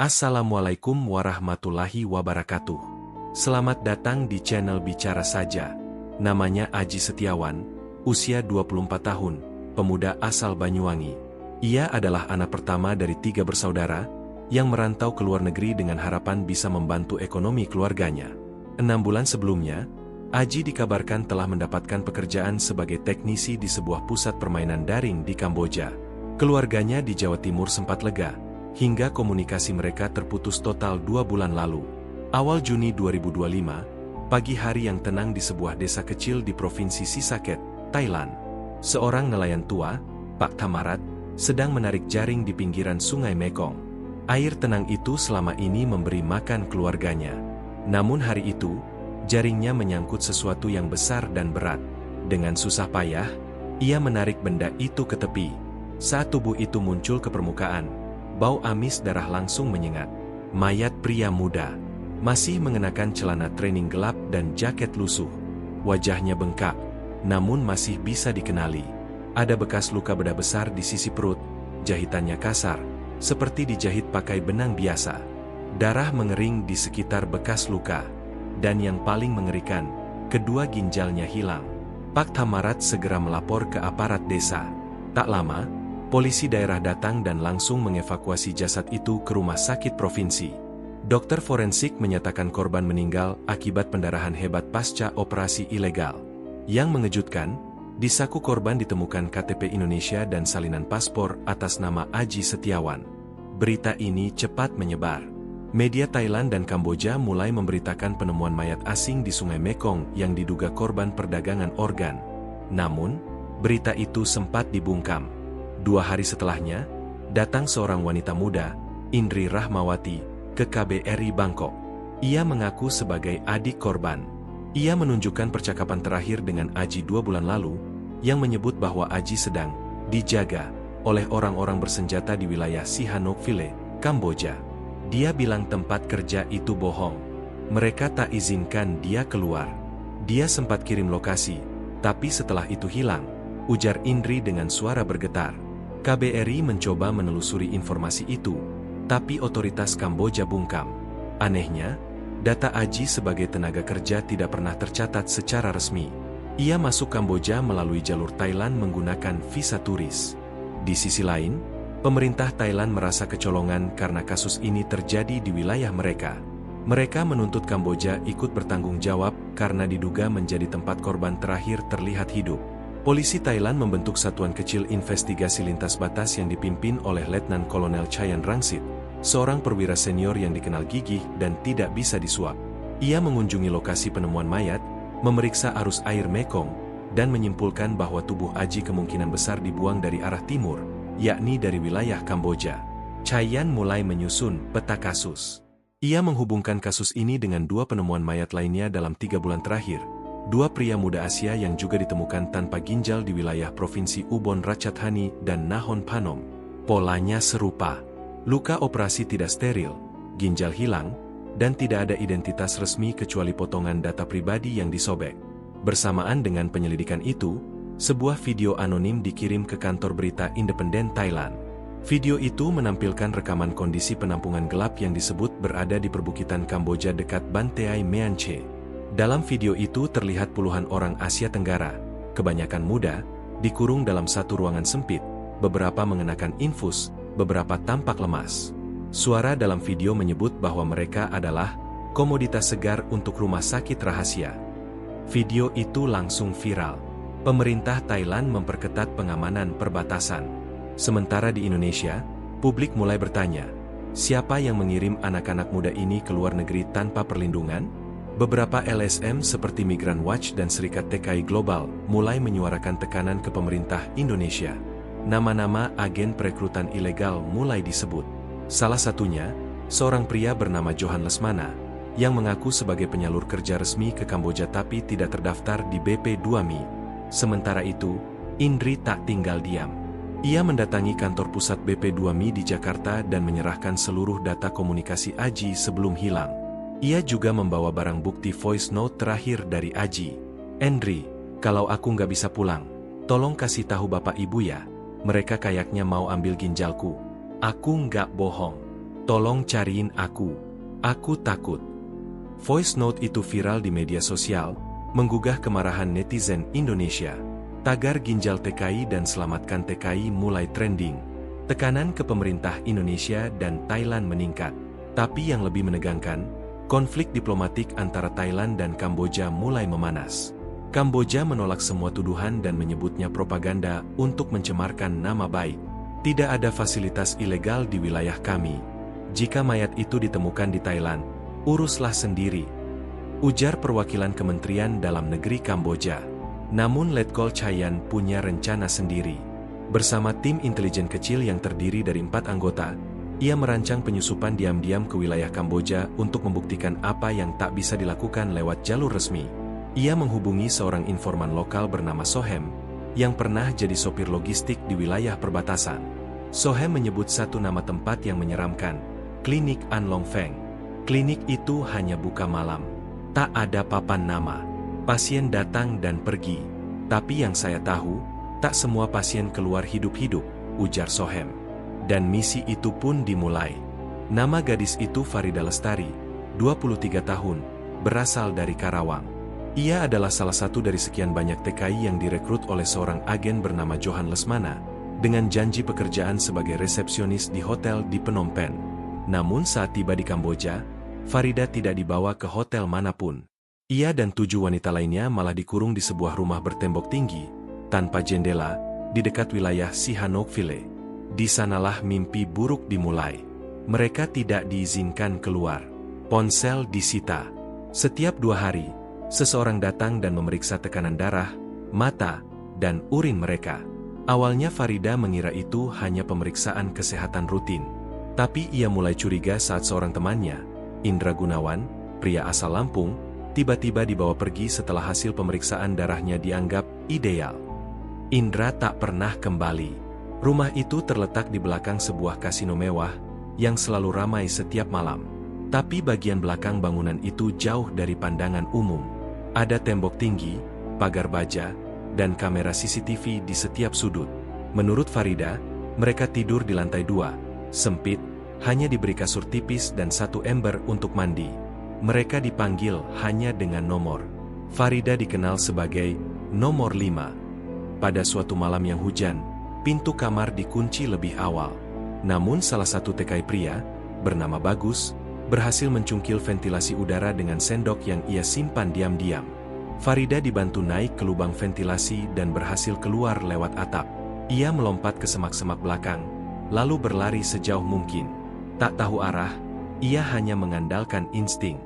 Assalamualaikum warahmatullahi wabarakatuh. Selamat datang di channel Bicara Saja. Namanya Aji Setiawan, usia 24 tahun, pemuda asal Banyuwangi. Ia adalah anak pertama dari 3 bersaudara, yang merantau ke luar negeri dengan harapan bisa membantu ekonomi keluarganya. 6 bulan sebelumnya, Aji dikabarkan telah mendapatkan pekerjaan sebagai teknisi di sebuah pusat permainan daring di Kamboja. Keluarganya di Jawa Timur sempat lega, hingga komunikasi mereka terputus total 2 bulan lalu. Awal Juni 2025, pagi hari yang tenang di sebuah desa kecil di Provinsi Sisaket, Thailand. Seorang nelayan tua, Pak Thamarat, sedang menarik jaring di pinggiran Sungai Mekong. Air tenang itu selama ini memberi makan keluarganya. Namun hari itu, jaringnya menyangkut sesuatu yang besar dan berat. Dengan susah payah, ia menarik benda itu ke tepi. Saat tubuh itu muncul ke permukaan, bau amis darah langsung menyengat. Mayat pria muda, masih mengenakan celana training gelap dan jaket lusuh. Wajahnya bengkak, namun masih bisa dikenali. Ada bekas luka bedah besar di sisi perut, jahitannya kasar, seperti dijahit pakai benang biasa. Darah mengering di sekitar bekas luka. Dan yang paling mengerikan, kedua ginjalnya hilang. Pak Thamarat segera melapor ke aparat desa. Tak lama, polisi daerah datang dan langsung mengevakuasi jasad itu ke rumah sakit provinsi. Dokter forensik menyatakan korban meninggal akibat pendarahan hebat pasca operasi ilegal. Yang mengejutkan, di saku korban ditemukan KTP Indonesia dan salinan paspor atas nama Aji Setiawan. Berita ini cepat menyebar. Media Thailand dan Kamboja mulai memberitakan penemuan mayat asing di Sungai Mekong yang diduga korban perdagangan organ. Namun, berita itu sempat dibungkam. 2 hari setelahnya, datang seorang wanita muda, Indri Rahmawati, ke KBRI Bangkok. Ia mengaku sebagai adik korban. Ia menunjukkan percakapan terakhir dengan Aji 2 bulan lalu, yang menyebut bahwa Aji sedang dijaga oleh orang-orang bersenjata di wilayah Sihanoukville, Kamboja. Dia bilang tempat kerja itu bohong. Mereka tak izinkan dia keluar. Dia sempat kirim lokasi, tapi setelah itu hilang, ujar Indri dengan suara bergetar. KBRI mencoba menelusuri informasi itu, tapi otoritas Kamboja bungkam. Anehnya, data Aji sebagai tenaga kerja tidak pernah tercatat secara resmi. Ia masuk Kamboja melalui jalur Thailand menggunakan visa turis. Di sisi lain, pemerintah Thailand merasa kecolongan karena kasus ini terjadi di wilayah mereka. Mereka menuntut Kamboja ikut bertanggung jawab karena diduga menjadi tempat korban terakhir terlihat hidup. Polisi Thailand membentuk satuan kecil investigasi lintas batas yang dipimpin oleh Letnan Kolonel Chayan Rangsit, seorang perwira senior yang dikenal gigih dan tidak bisa disuap. Ia mengunjungi lokasi penemuan mayat, memeriksa arus air Mekong, dan menyimpulkan bahwa tubuh Aji kemungkinan besar dibuang dari arah timur, yakni dari wilayah Kamboja. Chayan mulai menyusun peta kasus. Ia menghubungkan kasus ini dengan 2 penemuan mayat lainnya dalam 3 bulan terakhir. 2 pria muda Asia yang juga ditemukan tanpa ginjal di wilayah Provinsi Ubon Ratchathani dan Nakhon Phanom. Polanya serupa. Luka operasi tidak steril, ginjal hilang, dan tidak ada identitas resmi kecuali potongan data pribadi yang disobek. Bersamaan dengan penyelidikan itu, sebuah video anonim dikirim ke kantor berita independen Thailand. Video itu menampilkan rekaman kondisi penampungan gelap yang disebut berada di perbukitan Kamboja dekat Banteay Meanche. Dalam video itu terlihat puluhan orang Asia Tenggara, kebanyakan muda, dikurung dalam satu ruangan sempit, beberapa mengenakan infus, beberapa tampak lemas. Suara dalam video menyebut bahwa mereka adalah komoditas segar untuk rumah sakit rahasia. Video itu langsung viral. Pemerintah Thailand memperketat pengamanan perbatasan. Sementara di Indonesia, publik mulai bertanya, siapa yang mengirim anak-anak muda ini ke luar negeri tanpa perlindungan? Beberapa LSM seperti Migran Watch dan Serikat TKI Global mulai menyuarakan tekanan ke pemerintah Indonesia. Nama-nama agen perekrutan ilegal mulai disebut. Salah satunya, seorang pria bernama Johan Lesmana, yang mengaku sebagai penyalur kerja resmi ke Kamboja tapi tidak terdaftar di BP2MI. Sementara itu, Indri tak tinggal diam. Ia mendatangi kantor pusat BP2MI di Jakarta dan menyerahkan seluruh data komunikasi Aji sebelum hilang. Ia juga membawa barang bukti voice note terakhir dari Aji. Indri, kalau aku nggak bisa pulang, tolong kasih tahu bapak ibu ya. Mereka kayaknya mau ambil ginjalku. Aku nggak bohong. Tolong cariin aku. Aku takut. Voice note itu viral di media sosial, menggugah kemarahan netizen Indonesia. Tagar ginjal TKI dan selamatkan TKI mulai trending. Tekanan ke pemerintah Indonesia dan Thailand meningkat. Tapi yang lebih menegangkan, konflik diplomatik antara Thailand dan Kamboja mulai memanas. Kamboja menolak semua tuduhan dan menyebutnya propaganda untuk mencemarkan nama baik. Tidak ada fasilitas ilegal di wilayah kami. Jika mayat itu ditemukan di Thailand, uruslah sendiri, ujar perwakilan Kementerian Dalam Negeri Kamboja. Namun Letkol Chayan punya rencana sendiri. Bersama tim intelijen kecil yang terdiri dari 4 anggota, ia merancang penyusupan diam-diam ke wilayah Kamboja untuk membuktikan apa yang tak bisa dilakukan lewat jalur resmi. Ia menghubungi seorang informan lokal bernama Sohem, yang pernah jadi sopir logistik di wilayah perbatasan. Sohem menyebut satu nama tempat yang menyeramkan, Klinik An Long Feng. Klinik itu hanya buka malam. Tak ada papan nama. Pasien datang dan pergi. Tapi yang saya tahu, tak semua pasien keluar hidup-hidup, ujar Sohem. Dan misi itu pun dimulai. Nama gadis itu Farida Lestari, 23 tahun, berasal dari Karawang. Ia adalah salah satu dari sekian banyak TKI yang direkrut oleh seorang agen bernama Johan Lesmana, dengan janji pekerjaan sebagai resepsionis di hotel di Phnom Penh. Namun saat tiba di Kamboja, Farida tidak dibawa ke hotel manapun. Ia dan 7 wanita lainnya malah dikurung di sebuah rumah bertembok tinggi, tanpa jendela, di dekat wilayah Sihanoukville. Di sanalah mimpi buruk dimulai. Mereka tidak diizinkan keluar. Ponsel disita. Setiap 2 hari, seseorang datang dan memeriksa tekanan darah, mata, dan urin mereka. Awalnya Farida mengira itu hanya pemeriksaan kesehatan rutin. Tapi ia mulai curiga saat seorang temannya, Indra Gunawan, pria asal Lampung, tiba-tiba dibawa pergi setelah hasil pemeriksaan darahnya dianggap ideal. Indra tak pernah kembali. Rumah itu terletak di belakang sebuah kasino mewah, yang selalu ramai setiap malam. Tapi bagian belakang bangunan itu jauh dari pandangan umum. Ada tembok tinggi, pagar baja, dan kamera CCTV di setiap sudut. Menurut Farida, mereka tidur di lantai 2, sempit, hanya diberi kasur tipis dan 1 ember untuk mandi. Mereka dipanggil hanya dengan nomor. Farida dikenal sebagai nomor 5. Pada suatu malam yang hujan, pintu kamar dikunci lebih awal. Namun salah satu TKI pria, bernama Bagus, berhasil mencungkil ventilasi udara dengan sendok yang ia simpan diam-diam. Farida dibantu naik ke lubang ventilasi dan berhasil keluar lewat atap. Ia melompat ke semak-semak belakang, lalu berlari sejauh mungkin. Tak tahu arah, ia hanya mengandalkan insting.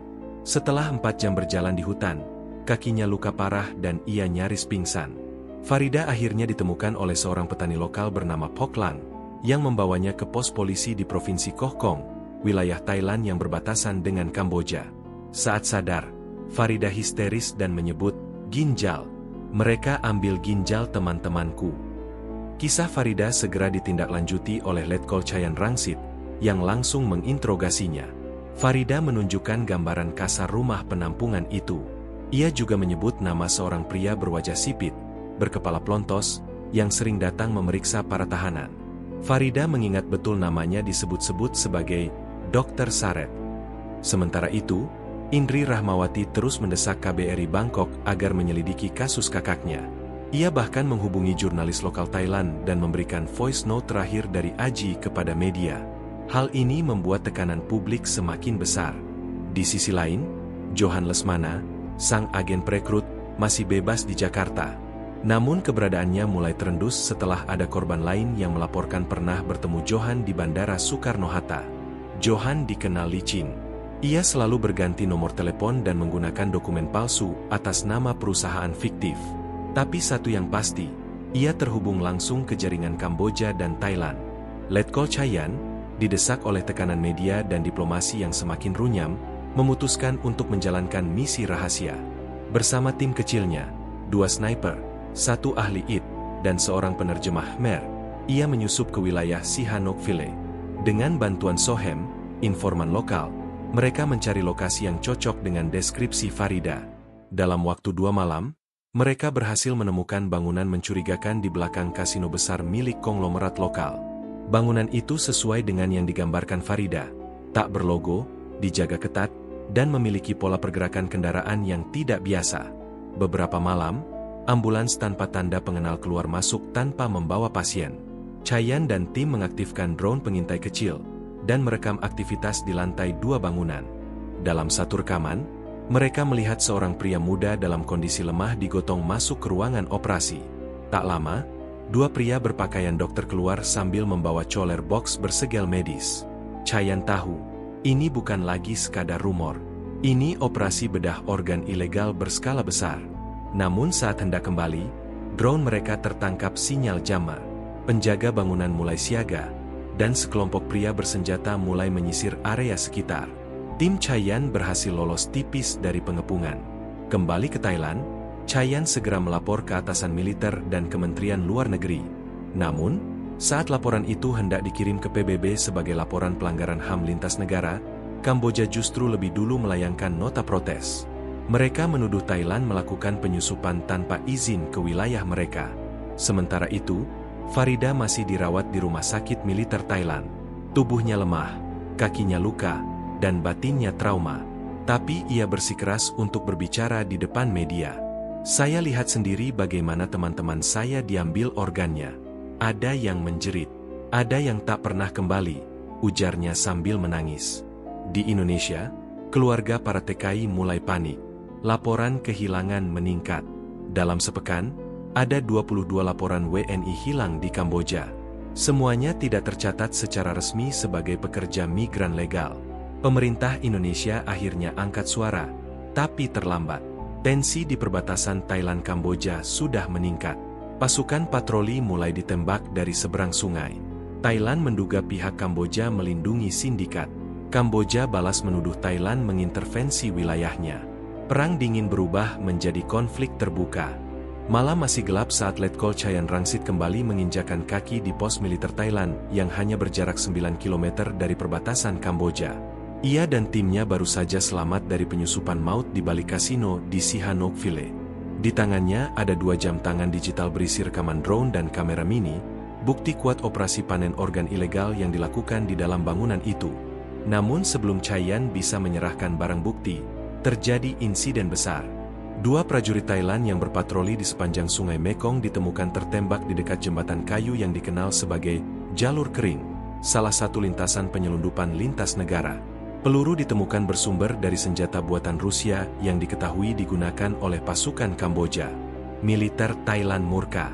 Setelah 4 jam berjalan di hutan, kakinya luka parah dan ia nyaris pingsan. Farida akhirnya ditemukan oleh seorang petani lokal bernama Pok Lang, yang membawanya ke pos polisi di Provinsi Koh Kong, wilayah Thailand yang berbatasan dengan Kamboja. Saat sadar, Farida histeris dan menyebut, "Ginjal. Mereka ambil ginjal teman-temanku." Kisah Farida segera ditindaklanjuti oleh Letkol Chayan Rangsit, yang langsung menginterogasinya. Farida menunjukkan gambaran kasar rumah penampungan itu. Ia juga menyebut nama seorang pria berwajah sipit, berkepala plontos, yang sering datang memeriksa para tahanan. Farida mengingat betul namanya disebut-sebut sebagai Dr. Saret. Sementara itu, Indri Rahmawati terus mendesak KBRI Bangkok agar menyelidiki kasus kakaknya. Ia bahkan menghubungi jurnalis lokal Thailand dan memberikan voice note terakhir dari Aji kepada media. Hal ini membuat tekanan publik semakin besar. Di sisi lain, Johan Lesmana, sang agen perekrut, masih bebas di Jakarta. Namun keberadaannya mulai terendus setelah ada korban lain yang melaporkan pernah bertemu Johan di Bandara Soekarno-Hatta. Johan dikenal licin. Ia selalu berganti nomor telepon dan menggunakan dokumen palsu atas nama perusahaan fiktif. Tapi satu yang pasti, ia terhubung langsung ke jaringan Kamboja dan Thailand. Letkol Chayan, didesak oleh tekanan media dan diplomasi yang semakin runyam, memutuskan untuk menjalankan misi rahasia. Bersama tim kecilnya, 2 sniper, 1 ahli IT, dan seorang penerjemah Khmer, ia menyusup ke wilayah Sihanoukville. Dengan bantuan Sohem, informan lokal, mereka mencari lokasi yang cocok dengan deskripsi Farida. Dalam waktu 2 malam, mereka berhasil menemukan bangunan mencurigakan di belakang kasino besar milik konglomerat lokal. Bangunan itu sesuai dengan yang digambarkan Farida, tak berlogo, dijaga ketat, dan memiliki pola pergerakan kendaraan yang tidak biasa. Beberapa malam, ambulans tanpa tanda pengenal keluar masuk tanpa membawa pasien. Chayan dan tim mengaktifkan drone pengintai kecil, dan merekam aktivitas di lantai 2 bangunan. Dalam satu rekaman, mereka melihat seorang pria muda dalam kondisi lemah digotong masuk ke ruangan operasi. Tak lama, 2 pria berpakaian dokter keluar sambil membawa coler box bersegel medis. Chayan tahu, ini bukan lagi sekadar rumor. Ini operasi bedah organ ilegal berskala besar. Namun saat hendak kembali, drone mereka tertangkap sinyal jamar. Penjaga bangunan mulai siaga, dan sekelompok pria bersenjata mulai menyisir area sekitar. Tim Chayan berhasil lolos tipis dari pengepungan. Kembali ke Thailand, Chayan segera melapor ke atasan militer dan Kementerian Luar Negeri. Namun, saat laporan itu hendak dikirim ke PBB sebagai laporan pelanggaran HAM lintas negara, Kamboja justru lebih dulu melayangkan nota protes. Mereka menuduh Thailand melakukan penyusupan tanpa izin ke wilayah mereka. Sementara itu, Farida masih dirawat di rumah sakit militer Thailand. Tubuhnya lemah, kakinya luka, dan batinnya trauma. Tapi ia bersikeras untuk berbicara di depan media. Saya lihat sendiri bagaimana teman-teman saya diambil organnya. Ada yang menjerit, ada yang tak pernah kembali, ujarnya sambil menangis. Di Indonesia, keluarga para TKI mulai panik. Laporan kehilangan meningkat. Dalam sepekan, ada 22 laporan WNI hilang di Kamboja. Semuanya tidak tercatat secara resmi sebagai pekerja migran legal. Pemerintah Indonesia akhirnya angkat suara, tapi terlambat. Tensi di perbatasan Thailand-Kamboja sudah meningkat. Pasukan patroli mulai ditembak dari seberang sungai. Thailand menduga pihak Kamboja melindungi sindikat. Kamboja balas menuduh Thailand mengintervensi wilayahnya. Perang dingin berubah menjadi konflik terbuka. Malam masih gelap saat Letkol Chayan Rangsit kembali menginjakan kaki di pos militer Thailand yang hanya berjarak 9 km dari perbatasan Kamboja. Ia dan timnya baru saja selamat dari penyusupan maut di balik kasino di Sihanoukville. Di tangannya ada 2 jam tangan digital berisi rekaman drone dan kamera mini, bukti kuat operasi panen organ ilegal yang dilakukan di dalam bangunan itu. Namun sebelum Chayan bisa menyerahkan barang bukti, terjadi insiden besar. 2 prajurit Thailand yang berpatroli di sepanjang sungai Mekong ditemukan tertembak di dekat jembatan kayu yang dikenal sebagai jalur kering, salah satu lintasan penyelundupan lintas negara. Peluru ditemukan bersumber dari senjata buatan Rusia yang diketahui digunakan oleh pasukan Kamboja. Militer Thailand murka.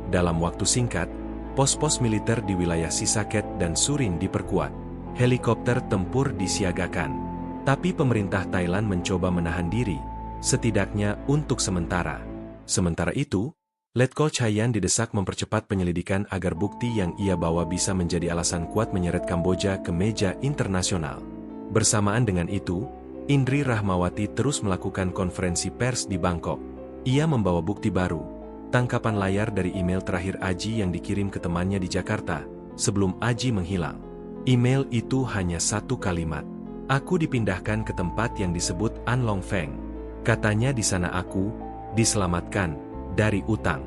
Dalam waktu singkat, pos-pos militer di wilayah Sisaket dan Surin diperkuat. Helikopter tempur disiagakan. Tapi pemerintah Thailand mencoba menahan diri, setidaknya untuk sementara. Sementara itu, Letkol Chayan didesak mempercepat penyelidikan agar bukti yang ia bawa bisa menjadi alasan kuat menyeret Kamboja ke meja internasional. Bersamaan dengan itu, Indri Rahmawati terus melakukan konferensi pers di Bangkok. Ia membawa bukti baru, tangkapan layar dari email terakhir Aji yang dikirim ke temannya di Jakarta, sebelum Aji menghilang. Email itu hanya 1 kalimat. Aku dipindahkan ke tempat yang disebut An Long Feng. Katanya di sana aku diselamatkan dari utang.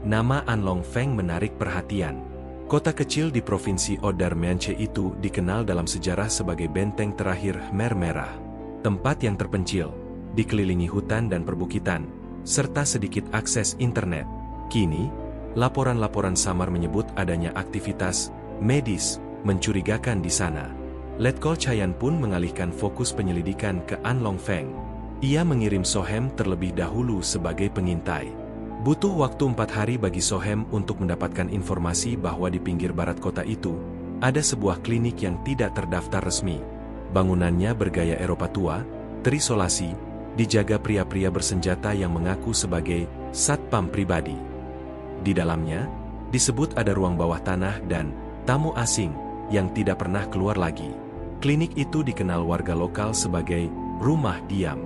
Nama An Long Feng menarik perhatian. Kota kecil di provinsi Odar Meanche itu dikenal dalam sejarah sebagai benteng terakhir Khmer Merah. Tempat yang terpencil, dikelilingi hutan dan perbukitan, serta sedikit akses internet. Kini, laporan-laporan samar menyebut adanya aktivitas medis mencurigakan di sana. Letkol Chayan pun mengalihkan fokus penyelidikan ke An Long Feng. Ia mengirim Sohem terlebih dahulu sebagai pengintai. Butuh waktu 4 hari bagi Sohem untuk mendapatkan informasi bahwa di pinggir barat kota itu, ada sebuah klinik yang tidak terdaftar resmi. Bangunannya bergaya Eropa tua, terisolasi, dijaga pria-pria bersenjata yang mengaku sebagai satpam pribadi. Di dalamnya, disebut ada ruang bawah tanah dan tamu asing yang tidak pernah keluar lagi. Klinik itu dikenal warga lokal sebagai rumah diam.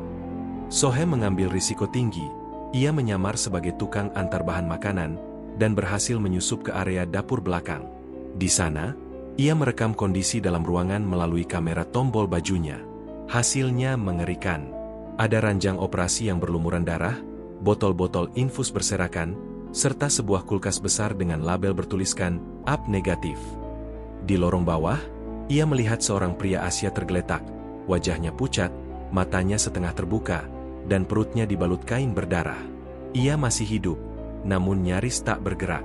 Sohem mengambil risiko tinggi. Ia menyamar sebagai tukang antar bahan makanan dan berhasil menyusup ke area dapur belakang. Di sana, ia merekam kondisi dalam ruangan melalui kamera tombol bajunya. Hasilnya mengerikan. Ada ranjang operasi yang berlumuran darah, botol-botol infus berserakan, serta sebuah kulkas besar dengan label bertuliskan "AB negatif". Di lorong bawah, Ia melihat seorang pria Asia tergeletak, wajahnya pucat, matanya setengah terbuka, dan perutnya dibalut kain berdarah. Ia masih hidup, namun nyaris tak bergerak.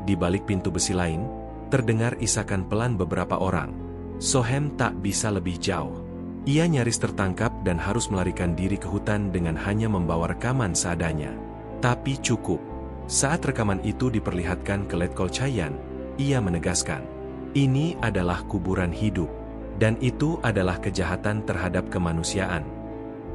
Di balik pintu besi lain, terdengar isakan pelan beberapa orang. Sohem tak bisa lebih jauh. Ia nyaris tertangkap dan harus melarikan diri ke hutan dengan hanya membawa rekaman seadanya. Tapi cukup. Saat rekaman itu diperlihatkan ke Letkol Chayan, ia menegaskan, ini adalah kuburan hidup, dan itu adalah kejahatan terhadap kemanusiaan.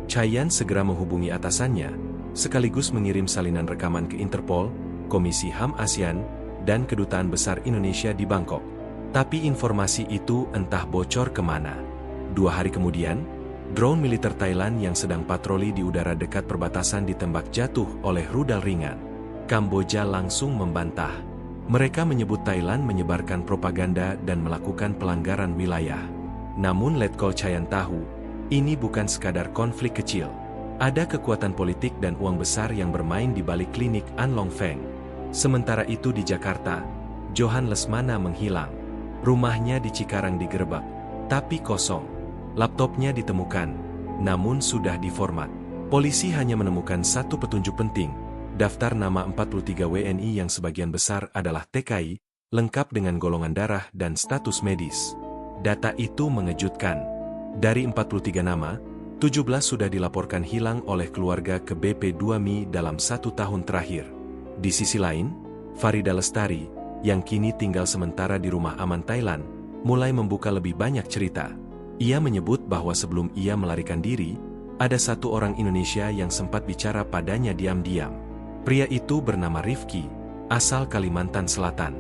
Chayan segera menghubungi atasannya, sekaligus mengirim salinan rekaman ke Interpol, Komisi HAM ASEAN, dan Kedutaan Besar Indonesia di Bangkok. Tapi informasi itu entah bocor kemana. 2 hari kemudian, drone militer Thailand yang sedang patroli di udara dekat perbatasan ditembak jatuh oleh rudal ringan. Kamboja langsung membantah. Mereka menyebut Thailand menyebarkan propaganda dan melakukan pelanggaran wilayah. Namun Letkol Chayan tahu, ini bukan sekadar konflik kecil. Ada kekuatan politik dan uang besar yang bermain di balik klinik An Long Feng. Sementara itu di Jakarta, Johan Lesmana menghilang. Rumahnya di Cikarang digerebek, tapi kosong. Laptopnya ditemukan, namun sudah diformat. Polisi hanya menemukan satu petunjuk penting, daftar nama 43 WNI yang sebagian besar adalah TKI, lengkap dengan golongan darah dan status medis. Data itu mengejutkan. Dari 43 nama, 17 sudah dilaporkan hilang oleh keluarga ke BP2Mi dalam 1 tahun terakhir. Di sisi lain, Farida Lestari, yang kini tinggal sementara di rumah aman Thailand, mulai membuka lebih banyak cerita. Ia menyebut bahwa sebelum ia melarikan diri, ada satu orang Indonesia yang sempat bicara padanya diam-diam. Pria itu bernama Rifki, asal Kalimantan Selatan.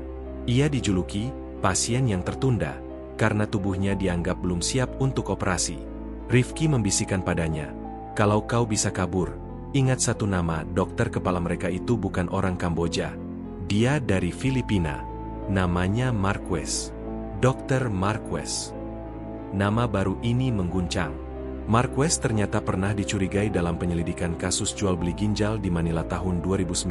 Ia dijuluki pasien yang tertunda, karena tubuhnya dianggap belum siap untuk operasi. Rifki membisikkan padanya, kalau kau bisa kabur, ingat satu nama. Dokter kepala mereka itu bukan orang Kamboja. Dia dari Filipina. Namanya Marquez. Dr. Marquez. Nama baru ini mengguncang. Marquez ternyata pernah dicurigai dalam penyelidikan kasus jual beli ginjal di Manila tahun 2019,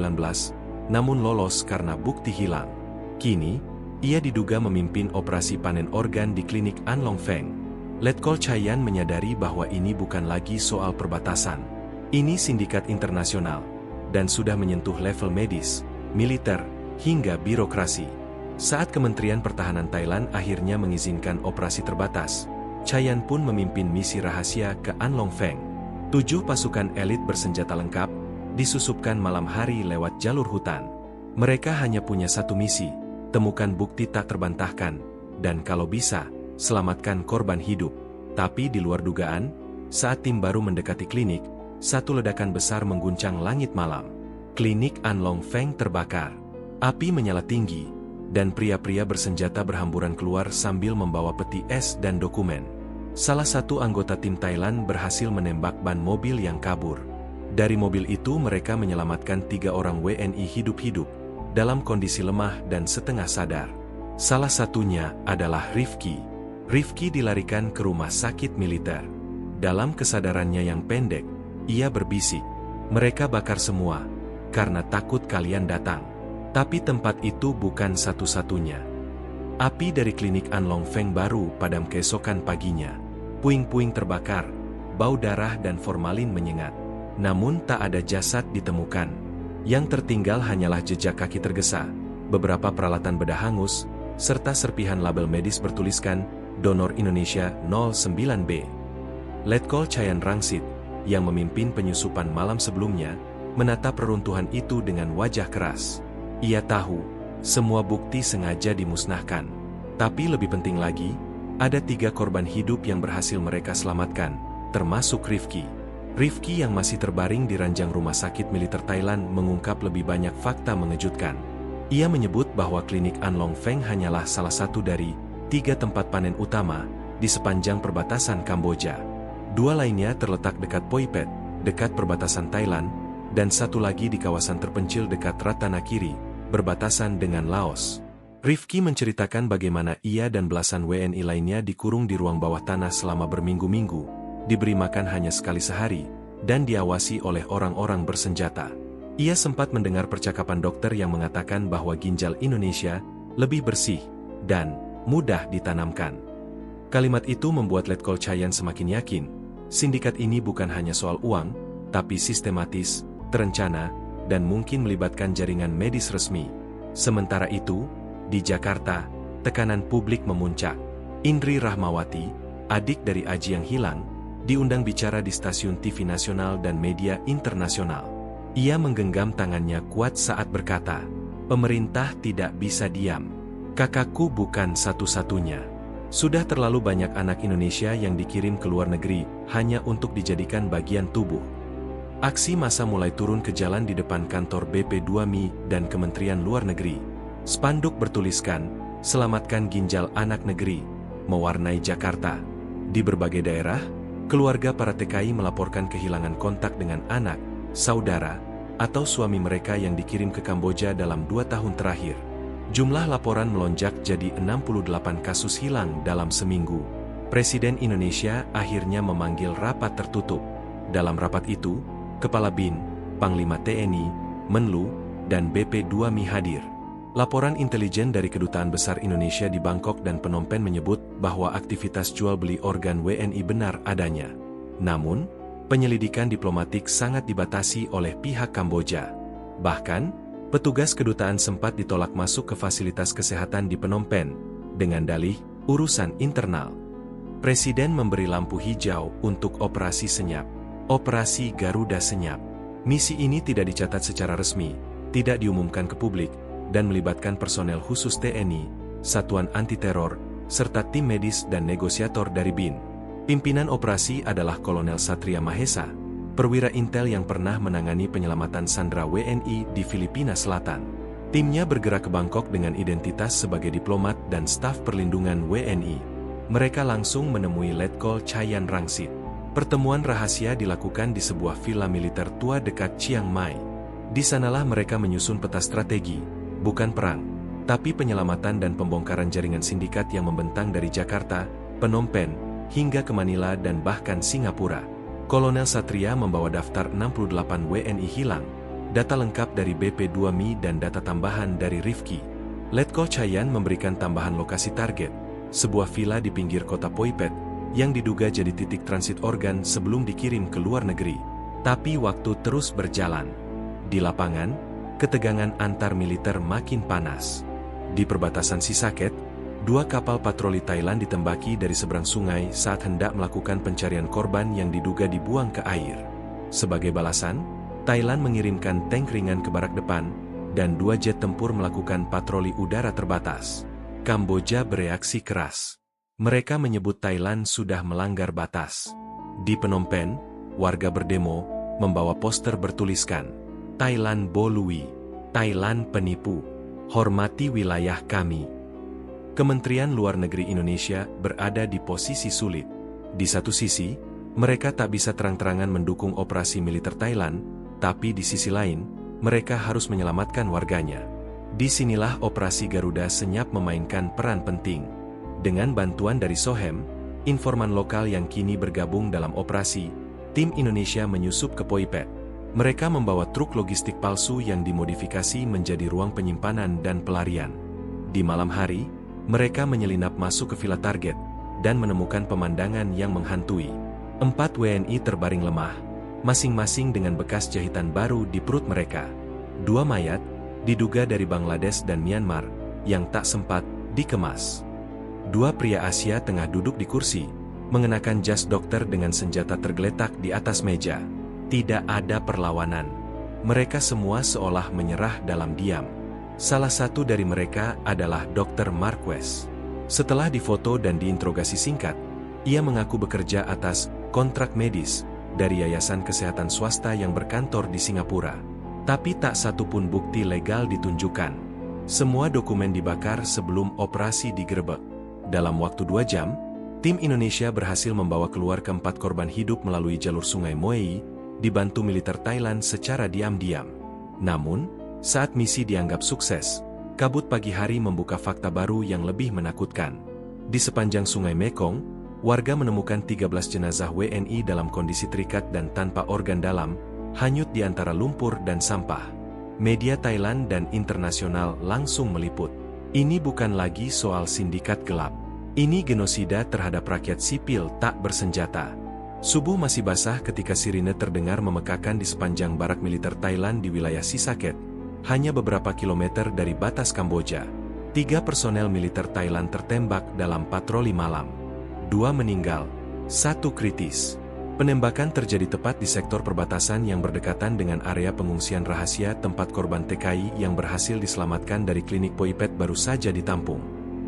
namun lolos karena bukti hilang. Kini, ia diduga memimpin operasi panen organ di klinik An Long Feng. Letkol Chayan menyadari bahwa ini bukan lagi soal perbatasan. Ini sindikat internasional, dan sudah menyentuh level medis, militer, hingga birokrasi. Saat Kementerian Pertahanan Thailand akhirnya mengizinkan operasi terbatas, Chayan pun memimpin misi rahasia ke An Long Feng. 7 pasukan elit bersenjata lengkap, disusupkan malam hari lewat jalur hutan. Mereka hanya punya satu misi, temukan bukti tak terbantahkan, dan kalau bisa, selamatkan korban hidup. Tapi di luar dugaan, saat tim baru mendekati klinik, satu ledakan besar mengguncang langit malam. Klinik An Long Feng terbakar. Api menyala tinggi, dan pria-pria bersenjata berhamburan keluar sambil membawa peti es dan dokumen. Salah satu anggota tim Thailand berhasil menembak ban mobil yang kabur. Dari mobil itu mereka menyelamatkan 3 orang WNI hidup-hidup, dalam kondisi lemah dan setengah sadar. Salah satunya adalah Rifki. Rifki dilarikan ke rumah sakit militer. Dalam kesadarannya yang pendek, ia berbisik, mereka bakar semua, karena takut kalian datang. Tapi tempat itu bukan satu-satunya. Api dari klinik An Long Feng baru padam keesokan paginya. Puing-puing terbakar, bau darah dan formalin menyengat. Namun tak ada jasad ditemukan. Yang tertinggal hanyalah jejak kaki tergesa, beberapa peralatan bedah hangus, serta serpihan label medis bertuliskan, Donor Indonesia 09B. Letkol Chayan Rangsit, yang memimpin penyusupan malam sebelumnya, menatap reruntuhan itu dengan wajah keras. Ia tahu, semua bukti sengaja dimusnahkan. Tapi lebih penting lagi, ada 3 korban hidup yang berhasil mereka selamatkan, termasuk Rifki. Rifki yang masih terbaring di ranjang rumah sakit militer Thailand mengungkap lebih banyak fakta mengejutkan. Ia menyebut bahwa klinik An Long Feng hanyalah salah satu dari 3 tempat panen utama di sepanjang perbatasan Kamboja. 2 lainnya terletak dekat Poi Phet, dekat perbatasan Thailand, dan satu lagi di kawasan terpencil dekat Ratanakiri, berbatasan dengan Laos. Rifki menceritakan bagaimana ia dan belasan WNI lainnya dikurung di ruang bawah tanah selama berminggu-minggu, diberi makan hanya sekali sehari, dan diawasi oleh orang-orang bersenjata. Ia sempat mendengar percakapan dokter yang mengatakan bahwa ginjal Indonesia lebih bersih dan mudah ditanamkan. Kalimat itu membuat Letkol Chayan semakin yakin, sindikat ini bukan hanya soal uang, tapi sistematis, terencana, dan mungkin melibatkan jaringan medis resmi. Sementara itu, di Jakarta, tekanan publik memuncak. Indri Rahmawati, adik dari Aji yang hilang, diundang bicara di stasiun TV nasional dan media internasional. Ia menggenggam tangannya kuat saat berkata, "Pemerintah tidak bisa diam. Kakakku bukan satu-satunya. Sudah terlalu banyak anak Indonesia yang dikirim ke luar negeri hanya untuk dijadikan bagian tubuh." Aksi massa mulai turun ke jalan di depan kantor BP2MI dan Kementerian Luar Negeri. Spanduk bertuliskan, "Selamatkan ginjal anak negeri," mewarnai Jakarta. Di berbagai daerah, keluarga para TKI melaporkan kehilangan kontak dengan anak, saudara, atau suami mereka yang dikirim ke Kamboja dalam 2 tahun terakhir. Jumlah laporan melonjak jadi 68 kasus hilang dalam seminggu. Presiden Indonesia akhirnya memanggil rapat tertutup. Dalam rapat itu, Kepala BIN, Panglima TNI, Menlu, dan BP2MI hadir. Laporan intelijen dari Kedutaan Besar Indonesia di Bangkok dan Phnom Penh menyebut bahwa aktivitas jual beli organ WNI benar adanya. Namun, penyelidikan diplomatik sangat dibatasi oleh pihak Kamboja. Bahkan, petugas kedutaan sempat ditolak masuk ke fasilitas kesehatan di Phnom Penh, dengan dalih urusan internal. Presiden memberi lampu hijau untuk operasi senyap. Operasi Garuda Senyap. Misi ini tidak dicatat secara resmi, tidak diumumkan ke publik, dan melibatkan personel khusus TNI, Satuan Anti Teror, serta tim medis dan negosiator dari BIN. Pimpinan operasi adalah Kolonel Satria Mahesa, perwira intel yang pernah menangani penyelamatan sandera WNI di Filipina Selatan. Timnya bergerak ke Bangkok dengan identitas sebagai diplomat dan staf perlindungan WNI. Mereka langsung menemui Letkol Chayan Rangsit. Pertemuan rahasia dilakukan di sebuah villa militer tua dekat Chiang Mai. Di sanalah mereka menyusun peta strategi, bukan perang, tapi penyelamatan dan pembongkaran jaringan sindikat yang membentang dari Jakarta, Phnom Penh, hingga ke Manila dan bahkan Singapura. Kolonel Satria membawa daftar 68 WNI hilang, data lengkap dari BP2MI dan data tambahan dari Rifki. Letkol Chayan memberikan tambahan lokasi target, sebuah villa di pinggir kota Poipet, yang diduga jadi titik transit organ sebelum dikirim ke luar negeri. Tapi waktu terus berjalan. Di lapangan, ketegangan antar militer makin panas. Di perbatasan Sisaket, 2 kapal patroli Thailand ditembaki dari seberang sungai saat hendak melakukan pencarian korban yang diduga dibuang ke air. Sebagai balasan, Thailand mengirimkan tank ringan ke barak depan, dan 2 jet tempur melakukan patroli udara terbatas. Kamboja bereaksi keras. Mereka menyebut Thailand sudah melanggar batas. Di Phnom Penh, warga berdemo, membawa poster bertuliskan, "Thailand Bolui, Thailand penipu, hormati wilayah kami." Kementerian Luar Negeri Indonesia berada di posisi sulit. Di satu sisi, mereka tak bisa terang-terangan mendukung operasi militer Thailand, tapi di sisi lain, mereka harus menyelamatkan warganya. Disinilah operasi Garuda Senyap memainkan peran penting. Dengan bantuan dari Sohem, informan lokal yang kini bergabung dalam operasi, tim Indonesia menyusup ke Poipet. Mereka membawa truk logistik palsu yang dimodifikasi menjadi ruang penyimpanan dan pelarian. Di malam hari, mereka menyelinap masuk ke villa target, dan menemukan pemandangan yang menghantui. 4 WNI terbaring lemah, masing-masing dengan bekas jahitan baru di perut mereka. 2 mayat, diduga dari Bangladesh dan Myanmar, yang tak sempat dikemas. 2 pria Asia tengah duduk di kursi, mengenakan jas dokter dengan senjata tergeletak di atas meja. Tidak ada perlawanan. Mereka semua seolah menyerah dalam diam. Salah satu dari mereka adalah Dr. Marquez. Setelah difoto dan diinterogasi singkat, ia mengaku bekerja atas kontrak medis dari yayasan kesehatan swasta yang berkantor di Singapura. Tapi tak satu pun bukti legal ditunjukkan. Semua dokumen dibakar sebelum operasi digerebek. Dalam waktu 2 jam, tim Indonesia berhasil membawa keluar ke-4 korban hidup melalui jalur sungai Moei, dibantu militer Thailand secara diam-diam. Namun, saat misi dianggap sukses, kabut pagi hari membuka fakta baru yang lebih menakutkan. Di sepanjang sungai Mekong, warga menemukan 13 jenazah WNI dalam kondisi terikat dan tanpa organ dalam, hanyut di antara lumpur dan sampah. Media Thailand dan internasional langsung meliput. Ini bukan lagi soal sindikat gelap. Ini genosida terhadap rakyat sipil tak bersenjata. Subuh masih basah ketika sirine terdengar memekakan di sepanjang barak militer Thailand di wilayah Sisaket, hanya beberapa kilometer dari batas Kamboja. 3 personel militer Thailand tertembak dalam patroli malam. 2 meninggal, 1 kritis. Penembakan terjadi tepat di sektor perbatasan yang berdekatan dengan area pengungsian rahasia tempat korban TKI yang berhasil diselamatkan dari klinik Poipet baru saja ditampung.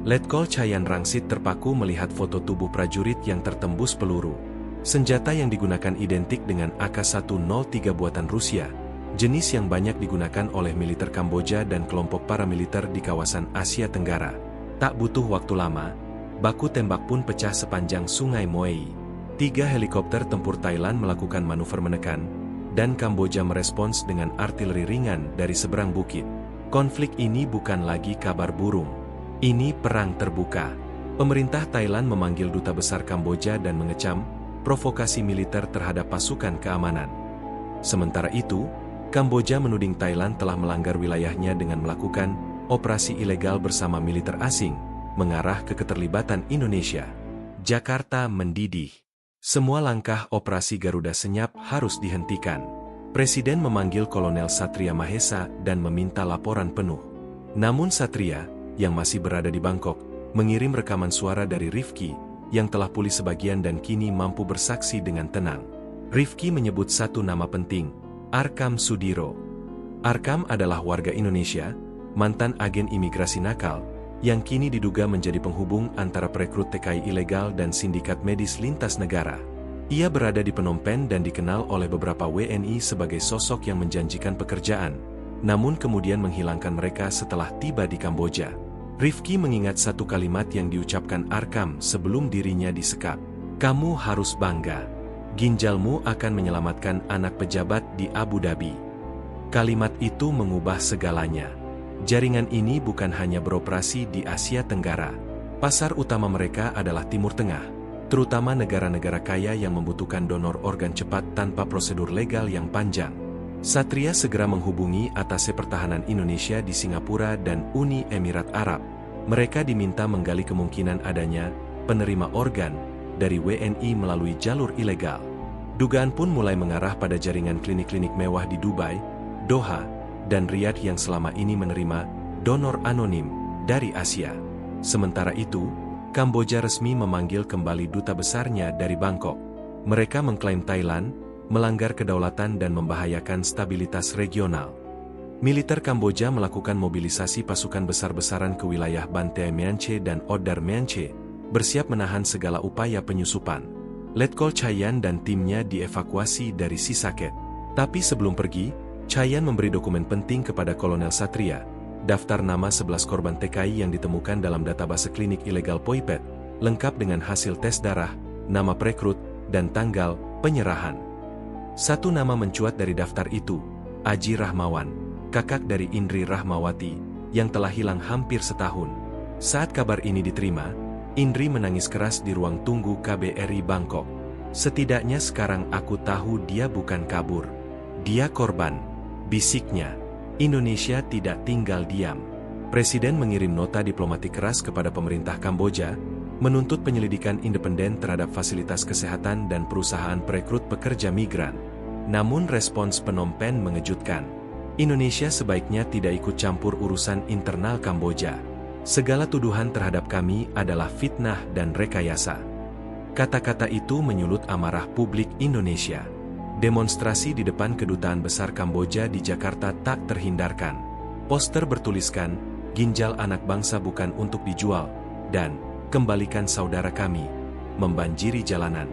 Letkol Chayan Rangsit terpaku melihat foto tubuh prajurit yang tertembus peluru. Senjata yang digunakan identik dengan AK-103 buatan Rusia, jenis yang banyak digunakan oleh militer Kamboja dan kelompok paramiliter di kawasan Asia Tenggara. Tak butuh waktu lama, baku tembak pun pecah sepanjang Sungai Moei. 3 helikopter tempur Thailand melakukan manuver menekan, dan Kamboja merespons dengan artileri ringan dari seberang bukit. Konflik ini bukan lagi kabar burung. Ini perang terbuka. Pemerintah Thailand memanggil duta besar Kamboja dan mengecam provokasi militer terhadap pasukan keamanan. Sementara itu, Kamboja menuding Thailand telah melanggar wilayahnya dengan melakukan operasi ilegal bersama militer asing, mengarah ke keterlibatan Indonesia. Jakarta mendidih. Semua langkah operasi Garuda Senyap harus dihentikan. Presiden memanggil Kolonel Satria Mahesa dan meminta laporan penuh. Namun Satria, yang masih berada di Bangkok, mengirim rekaman suara dari Rifki, yang telah pulih sebagian dan kini mampu bersaksi dengan tenang. Rifki menyebut satu nama penting, Arkam Sudiro. Arkam adalah warga Indonesia, mantan agen imigrasi nakal, yang kini diduga menjadi penghubung antara perekrut TKI ilegal dan sindikat medis lintas negara. Ia berada di Phnom Penh dan dikenal oleh beberapa WNI sebagai sosok yang menjanjikan pekerjaan, namun kemudian menghilangkan mereka setelah tiba di Kamboja. Rifki mengingat satu kalimat yang diucapkan Arkam sebelum dirinya disekap. "Kamu harus bangga. Ginjalmu akan menyelamatkan anak pejabat di Abu Dhabi." Kalimat itu mengubah segalanya. Jaringan ini bukan hanya beroperasi di Asia Tenggara. Pasar utama mereka adalah Timur Tengah, terutama negara-negara kaya yang membutuhkan donor organ cepat tanpa prosedur legal yang panjang. Satria segera menghubungi Atase Pertahanan Indonesia di Singapura dan Uni Emirat Arab. Mereka diminta menggali kemungkinan adanya penerima organ dari WNI melalui jalur ilegal. Dugaan pun mulai mengarah pada jaringan klinik-klinik mewah di Dubai, Doha, dan Riyadh yang selama ini menerima donor anonim dari Asia. Sementara itu, Kamboja resmi memanggil kembali duta besarnya dari Bangkok. Mereka mengklaim Thailand melanggar kedaulatan dan membahayakan stabilitas regional. Militer Kamboja melakukan mobilisasi pasukan besar-besaran ke wilayah Banteay Meanchey dan Odar Meanchey, bersiap menahan segala upaya penyusupan. Letkol Chayan dan timnya dievakuasi dari Sisaket. Tapi sebelum pergi, Chayan memberi dokumen penting kepada Kolonel Satria, daftar nama 11 korban TKI yang ditemukan dalam database klinik ilegal Poipet, lengkap dengan hasil tes darah, nama perekrut, dan tanggal penyerahan. Satu nama mencuat dari daftar itu, Aji Rahmawan, kakak dari Indri Rahmawati, yang telah hilang hampir setahun. Saat kabar ini diterima, Indri menangis keras di ruang tunggu KBRI Bangkok. "Setidaknya sekarang aku tahu dia bukan kabur. Dia korban," bisiknya. Indonesia tidak tinggal diam. Presiden mengirim nota diplomatik keras kepada pemerintah Kamboja, menuntut penyelidikan independen terhadap fasilitas kesehatan dan perusahaan perekrut pekerja migran. Namun respons Phnom Penh mengejutkan. Indonesia sebaiknya tidak ikut campur urusan internal Kamboja. "Segala tuduhan terhadap kami adalah fitnah dan rekayasa." Kata-kata itu menyulut amarah publik Indonesia. Demonstrasi di depan Kedutaan Besar Kamboja di Jakarta tak terhindarkan. Poster bertuliskan, "Ginjal anak bangsa bukan untuk dijual," dan "Kembalikan saudara kami," membanjiri jalanan.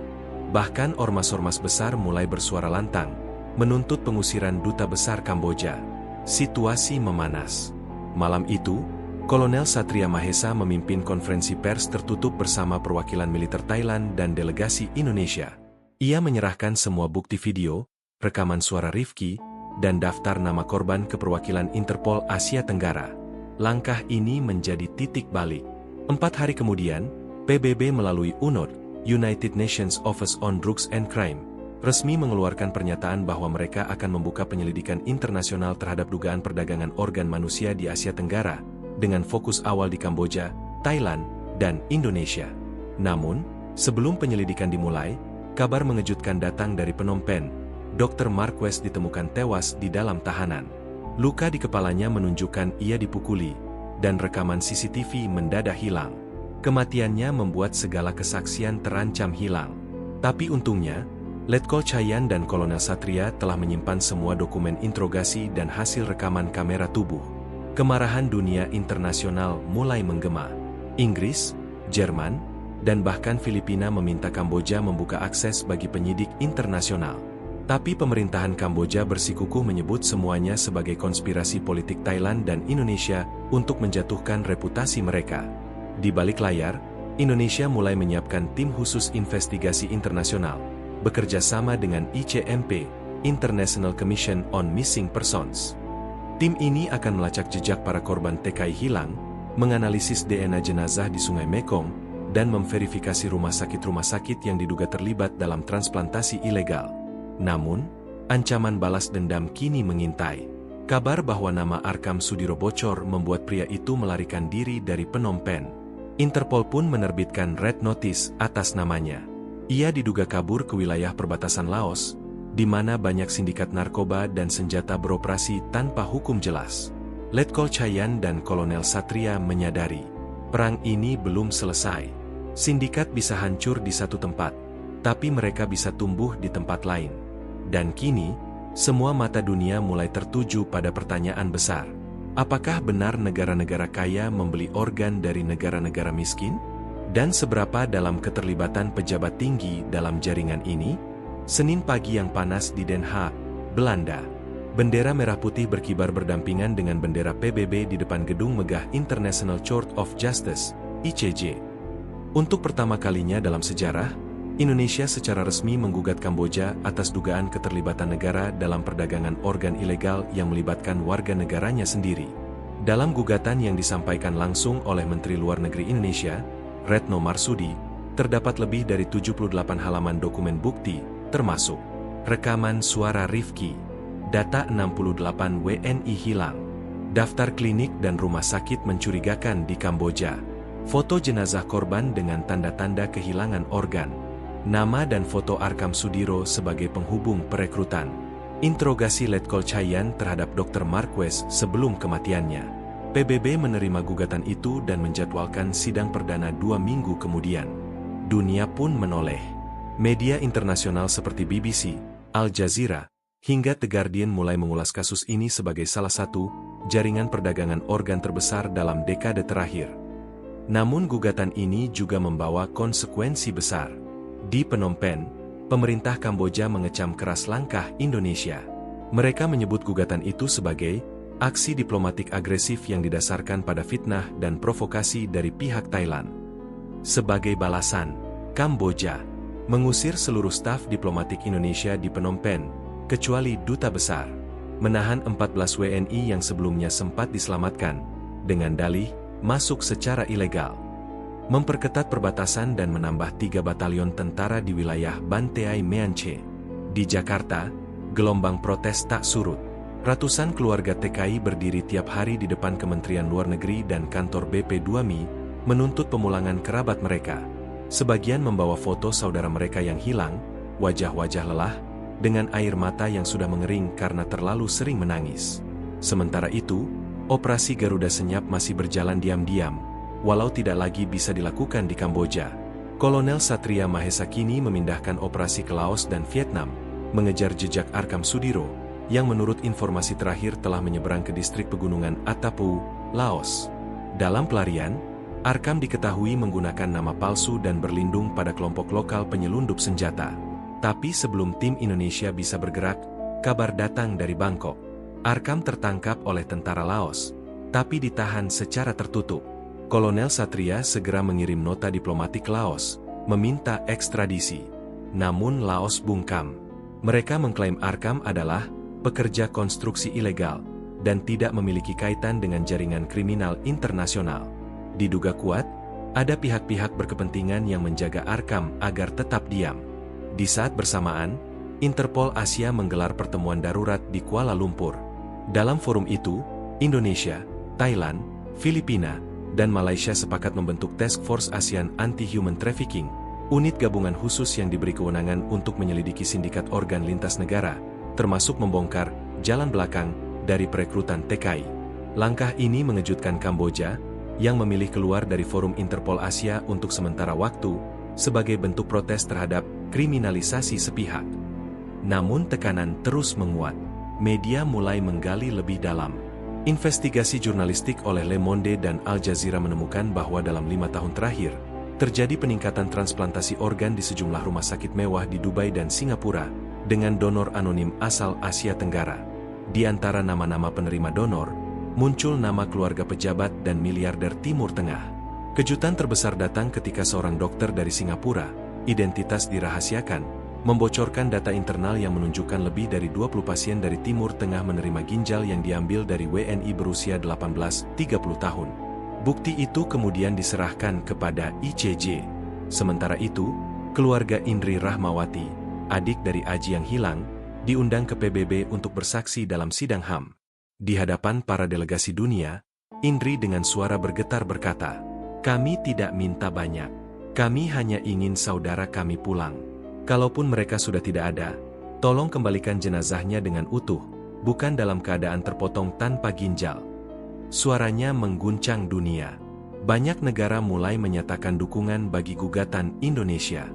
Bahkan ormas-ormas besar mulai bersuara lantang, menuntut pengusiran duta besar Kamboja. Situasi memanas. Malam itu, Kolonel Satria Mahesa memimpin konferensi pers tertutup bersama perwakilan militer Thailand dan delegasi Indonesia. Ia menyerahkan semua bukti video, rekaman suara Rifki, dan daftar nama korban ke perwakilan Interpol Asia Tenggara. Langkah ini menjadi titik balik. 4 hari kemudian, PBB melalui UNOD, United Nations Office on Drugs and Crime, resmi mengeluarkan pernyataan bahwa mereka akan membuka penyelidikan internasional terhadap dugaan perdagangan organ manusia di Asia Tenggara, dengan fokus awal di Kamboja, Thailand, dan Indonesia. Namun, sebelum penyelidikan dimulai, kabar mengejutkan datang dari Phnom Penh. Dr. Marquez ditemukan tewas di dalam tahanan. Luka di kepalanya menunjukkan ia dipukuli, dan rekaman CCTV mendadak hilang. Kematiannya membuat segala kesaksian terancam hilang. Tapi untungnya, Letkol Chayan dan Kolonel Satria telah menyimpan semua dokumen interogasi dan hasil rekaman kamera tubuh. Kemarahan dunia internasional mulai menggema. Inggris, Jerman, dan bahkan Filipina meminta Kamboja membuka akses bagi penyidik internasional. Tapi pemerintahan Kamboja bersikukuh menyebut semuanya sebagai konspirasi politik Thailand dan Indonesia untuk menjatuhkan reputasi mereka. Di balik layar, Indonesia mulai menyiapkan tim khusus investigasi internasional, bekerja sama dengan ICMP, International Commission on Missing Persons. Tim ini akan melacak jejak para korban TKI hilang, menganalisis DNA jenazah di Sungai Mekong, dan memverifikasi rumah sakit yang diduga terlibat dalam transplantasi ilegal. Namun, ancaman balas dendam kini mengintai. Kabar bahwa nama Arkam Sudiro bocor membuat pria itu melarikan diri dari Phnom Penh. Interpol pun menerbitkan Red Notice atas namanya. Ia diduga kabur ke wilayah perbatasan Laos, di mana banyak sindikat narkoba dan senjata beroperasi tanpa hukum jelas. Letkol Chayan dan Kolonel Satria menyadari, perang ini belum selesai. Sindikat bisa hancur di satu tempat, tapi mereka bisa tumbuh di tempat lain. Dan kini, semua mata dunia mulai tertuju pada pertanyaan besar. Apakah benar negara-negara kaya membeli organ dari negara-negara miskin? Dan seberapa dalam keterlibatan pejabat tinggi dalam jaringan ini? Senin pagi yang panas di Den Haag, Belanda. Bendera merah putih berkibar berdampingan dengan bendera PBB di depan gedung megah International Court of Justice, ICJ. Untuk pertama kalinya dalam sejarah, Indonesia secara resmi menggugat Kamboja atas dugaan keterlibatan negara dalam perdagangan organ ilegal yang melibatkan warga negaranya sendiri. Dalam gugatan yang disampaikan langsung oleh Menteri Luar Negeri Indonesia, Retno Marsudi, terdapat lebih dari 78 halaman dokumen bukti, termasuk rekaman suara Rifki, data 68 WNI hilang, daftar klinik dan rumah sakit mencurigakan di Kamboja, foto jenazah korban dengan tanda-tanda kehilangan organ, nama dan foto Arkam Sudiro sebagai penghubung perekrutan, interogasi Letkol Chayan terhadap Dr. Marquez sebelum kematiannya. PBB menerima gugatan itu dan menjadwalkan sidang perdana 2 minggu kemudian. Dunia pun menoleh. Media internasional seperti BBC, Al Jazeera, hingga The Guardian mulai mengulas kasus ini sebagai salah satu jaringan perdagangan organ terbesar dalam dekade terakhir. Namun gugatan ini juga membawa konsekuensi besar. Di Phnom Penh, pemerintah Kamboja mengecam keras langkah Indonesia. Mereka menyebut gugatan itu sebagai aksi diplomatik agresif yang didasarkan pada fitnah dan provokasi dari pihak Thailand. Sebagai balasan, Kamboja mengusir seluruh staf diplomatik Indonesia di Phnom Penh, kecuali duta besar, menahan 14 WNI yang sebelumnya sempat diselamatkan, dengan dalih masuk secara ilegal, memperketat perbatasan dan menambah 3 batalion tentara di wilayah Banteay Meanchey. Di Jakarta, gelombang protes tak surut. Ratusan keluarga TKI berdiri tiap hari di depan Kementerian Luar Negeri dan kantor BP2MI, menuntut pemulangan kerabat mereka. Sebagian membawa foto saudara mereka yang hilang, wajah-wajah lelah, dengan air mata yang sudah mengering karena terlalu sering menangis. Sementara itu, operasi Garuda Senyap masih berjalan diam-diam, walau tidak lagi bisa dilakukan di Kamboja. Kolonel Satria Mahesa kini memindahkan operasi ke Laos dan Vietnam, mengejar jejak Arkam Sudiro, yang menurut informasi terakhir telah menyeberang ke distrik pegunungan Atapu, Laos. Dalam pelarian, Arkam diketahui menggunakan nama palsu dan berlindung pada kelompok lokal penyelundup senjata. Tapi sebelum tim Indonesia bisa bergerak, kabar datang dari Bangkok. Arkam tertangkap oleh tentara Laos, tapi ditahan secara tertutup. Kolonel Satria segera mengirim nota diplomatik Laos, meminta ekstradisi. Namun Laos bungkam. Mereka mengklaim Arkam adalah pekerja konstruksi ilegal, dan tidak memiliki kaitan dengan jaringan kriminal internasional. Diduga kuat, ada pihak-pihak berkepentingan yang menjaga Arkam agar tetap diam. Di saat bersamaan, Interpol Asia menggelar pertemuan darurat di Kuala Lumpur. Dalam forum itu, Indonesia, Thailand, Filipina, dan Malaysia sepakat membentuk Task Force ASEAN Anti-Human Trafficking, unit gabungan khusus yang diberi kewenangan untuk menyelidiki sindikat organ lintas negara, termasuk membongkar jalan belakang dari perekrutan TKI. Langkah ini mengejutkan Kamboja, yang memilih keluar dari Forum Interpol Asia untuk sementara waktu, sebagai bentuk protes terhadap kriminalisasi sepihak. Namun tekanan terus menguat. Media mulai menggali lebih dalam. Investigasi jurnalistik oleh Le Monde dan Al Jazeera menemukan bahwa dalam 5 tahun terakhir, terjadi peningkatan transplantasi organ di sejumlah rumah sakit mewah di Dubai dan Singapura, dengan donor anonim asal Asia Tenggara. Di antara nama-nama penerima donor, muncul nama keluarga pejabat dan miliarder Timur Tengah. Kejutan terbesar datang ketika seorang dokter dari Singapura, identitas dirahasiakan, membocorkan data internal yang menunjukkan lebih dari 20 pasien dari Timur Tengah menerima ginjal yang diambil dari WNI berusia 18-30 tahun. Bukti itu kemudian diserahkan kepada ICJ. Sementara itu, keluarga Indri Rahmawati, adik dari Aji yang hilang, diundang ke PBB untuk bersaksi dalam sidang HAM. Di hadapan para delegasi dunia, Indri dengan suara bergetar berkata, "Kami tidak minta banyak. Kami hanya ingin saudara kami pulang. Kalaupun mereka sudah tidak ada, tolong kembalikan jenazahnya dengan utuh, bukan dalam keadaan terpotong tanpa ginjal." Suaranya mengguncang dunia. Banyak negara mulai menyatakan dukungan bagi gugatan Indonesia.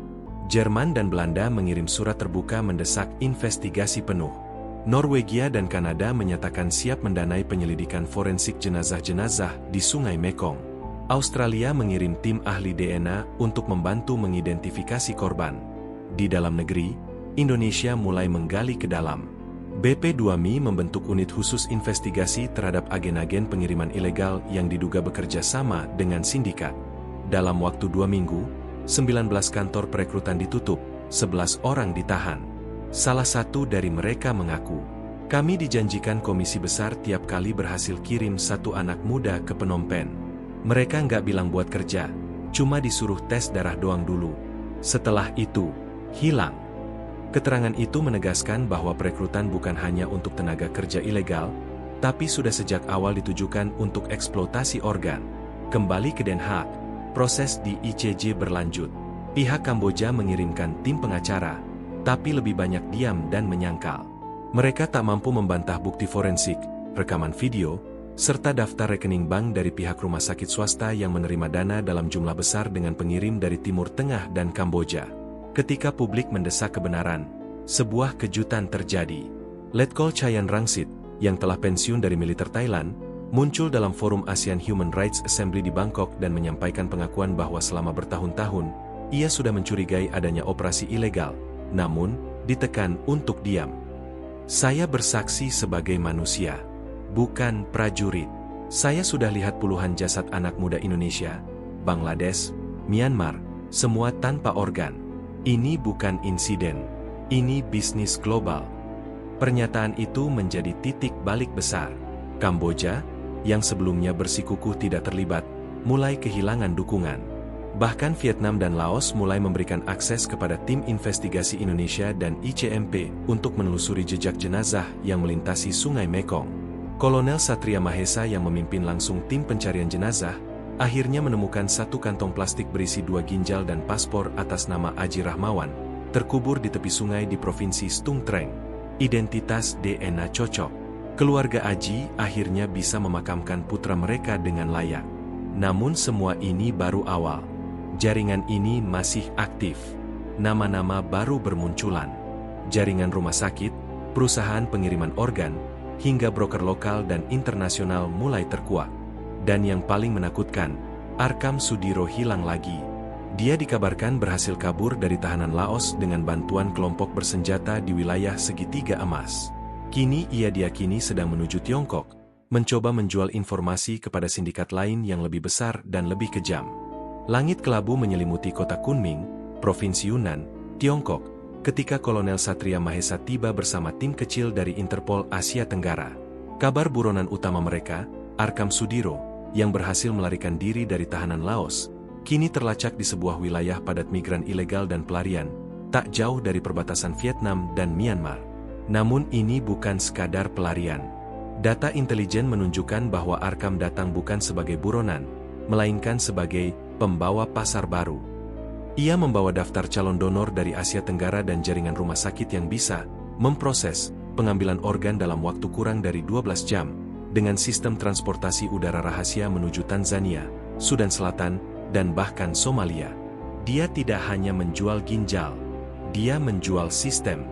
Jerman dan Belanda mengirim surat terbuka mendesak investigasi penuh. Norwegia dan Kanada menyatakan siap mendanai penyelidikan forensik jenazah-jenazah di Sungai Mekong. Australia mengirim tim ahli DNA untuk membantu mengidentifikasi korban. Di dalam negeri, Indonesia mulai menggali ke dalam. BP2Mi membentuk unit khusus investigasi terhadap agen-agen pengiriman ilegal yang diduga bekerja sama dengan sindikat. Dalam waktu 2 minggu, 19 kantor perekrutan ditutup, 11 orang ditahan. Salah satu dari mereka mengaku, "Kami dijanjikan komisi besar tiap kali berhasil kirim satu anak muda ke Phnom Penh. Mereka nggak bilang buat kerja, cuma disuruh tes darah doang dulu. Setelah itu, hilang." Keterangan itu menegaskan bahwa perekrutan bukan hanya untuk tenaga kerja ilegal, tapi sudah sejak awal ditujukan untuk eksploitasi organ. Kembali ke Den Haag, proses di ICJ berlanjut. Pihak Kamboja mengirimkan tim pengacara, tapi lebih banyak diam dan menyangkal. Mereka tak mampu membantah bukti forensik, rekaman video, serta daftar rekening bank dari pihak rumah sakit swasta yang menerima dana dalam jumlah besar dengan pengirim dari Timur Tengah dan Kamboja. Ketika publik mendesak kebenaran, sebuah kejutan terjadi. Letkol Chayan Rangsit, yang telah pensiun dari militer Thailand, muncul dalam forum ASEAN Human Rights Assembly di Bangkok dan menyampaikan pengakuan bahwa selama bertahun-tahun, ia sudah mencurigai adanya operasi ilegal, namun ditekan untuk diam. "Saya bersaksi sebagai manusia, bukan prajurit. Saya sudah lihat puluhan jasad anak muda Indonesia, Bangladesh, Myanmar, semua tanpa organ. Ini bukan insiden, ini bisnis global." Pernyataan itu menjadi titik balik besar. Kamboja, yang sebelumnya bersikukuh tidak terlibat, mulai kehilangan dukungan. Bahkan Vietnam dan Laos mulai memberikan akses kepada tim investigasi Indonesia dan ICMP untuk menelusuri jejak jenazah yang melintasi Sungai Mekong. Kolonel Satria Mahesa yang memimpin langsung tim pencarian jenazah, akhirnya menemukan satu kantong plastik berisi 2 ginjal dan paspor atas nama Aji Rahmawan, terkubur di tepi sungai di Provinsi Stung Treng. Identitas DNA cocok. Keluarga Aji akhirnya bisa memakamkan putra mereka dengan layak. Namun semua ini baru awal. Jaringan ini masih aktif. Nama-nama baru bermunculan. Jaringan rumah sakit, perusahaan pengiriman organ, hingga broker lokal dan internasional mulai terkuak. Dan yang paling menakutkan, Arkam Sudiro hilang lagi. Dia dikabarkan berhasil kabur dari tahanan Laos dengan bantuan kelompok bersenjata di wilayah segitiga emas. Kini ia diyakini sedang menuju Tiongkok, mencoba menjual informasi kepada sindikat lain yang lebih besar dan lebih kejam. Langit kelabu menyelimuti kota Kunming, Provinsi Yunnan, Tiongkok, ketika Kolonel Satria Mahesa tiba bersama tim kecil dari Interpol Asia Tenggara. Kabar buronan utama mereka, Arkam Sudiro, yang berhasil melarikan diri dari tahanan Laos, kini terlacak di sebuah wilayah padat migran ilegal dan pelarian, tak jauh dari perbatasan Vietnam dan Myanmar. Namun ini bukan sekadar pelarian. Data intelijen menunjukkan bahwa Arkam datang bukan sebagai buronan, melainkan sebagai pembawa pasar baru. Ia membawa daftar calon donor dari Asia Tenggara dan jaringan rumah sakit yang bisa memproses pengambilan organ dalam waktu kurang dari 12 jam, dengan sistem transportasi udara rahasia menuju Tanzania, Sudan Selatan, dan bahkan Somalia. Dia tidak hanya menjual ginjal, dia menjual sistem.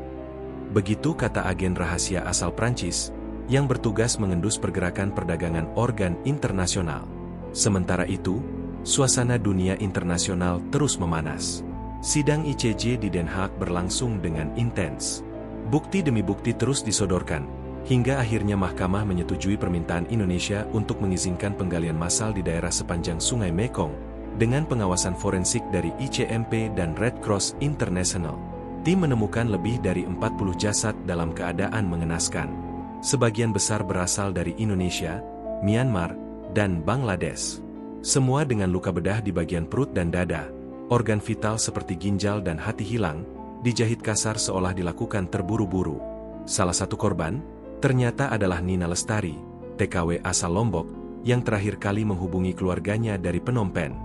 Begitu kata agen rahasia asal Prancis, yang bertugas mengendus pergerakan perdagangan organ internasional. Sementara itu, suasana dunia internasional terus memanas. Sidang ICJ di Den Haag berlangsung dengan intens. Bukti demi bukti terus disodorkan, hingga akhirnya mahkamah menyetujui permintaan Indonesia untuk mengizinkan penggalian massal di daerah sepanjang Sungai Mekong, dengan pengawasan forensik dari ICMP dan Red Cross International. Tim menemukan lebih dari 40 jasad dalam keadaan mengenaskan. Sebagian besar berasal dari Indonesia, Myanmar, dan Bangladesh. Semua dengan luka bedah di bagian perut dan dada, organ vital seperti ginjal dan hati hilang, dijahit kasar seolah dilakukan terburu-buru. Salah satu korban, ternyata adalah Nina Lestari, TKW asal Lombok, yang terakhir kali menghubungi keluarganya dari Phnom Penh.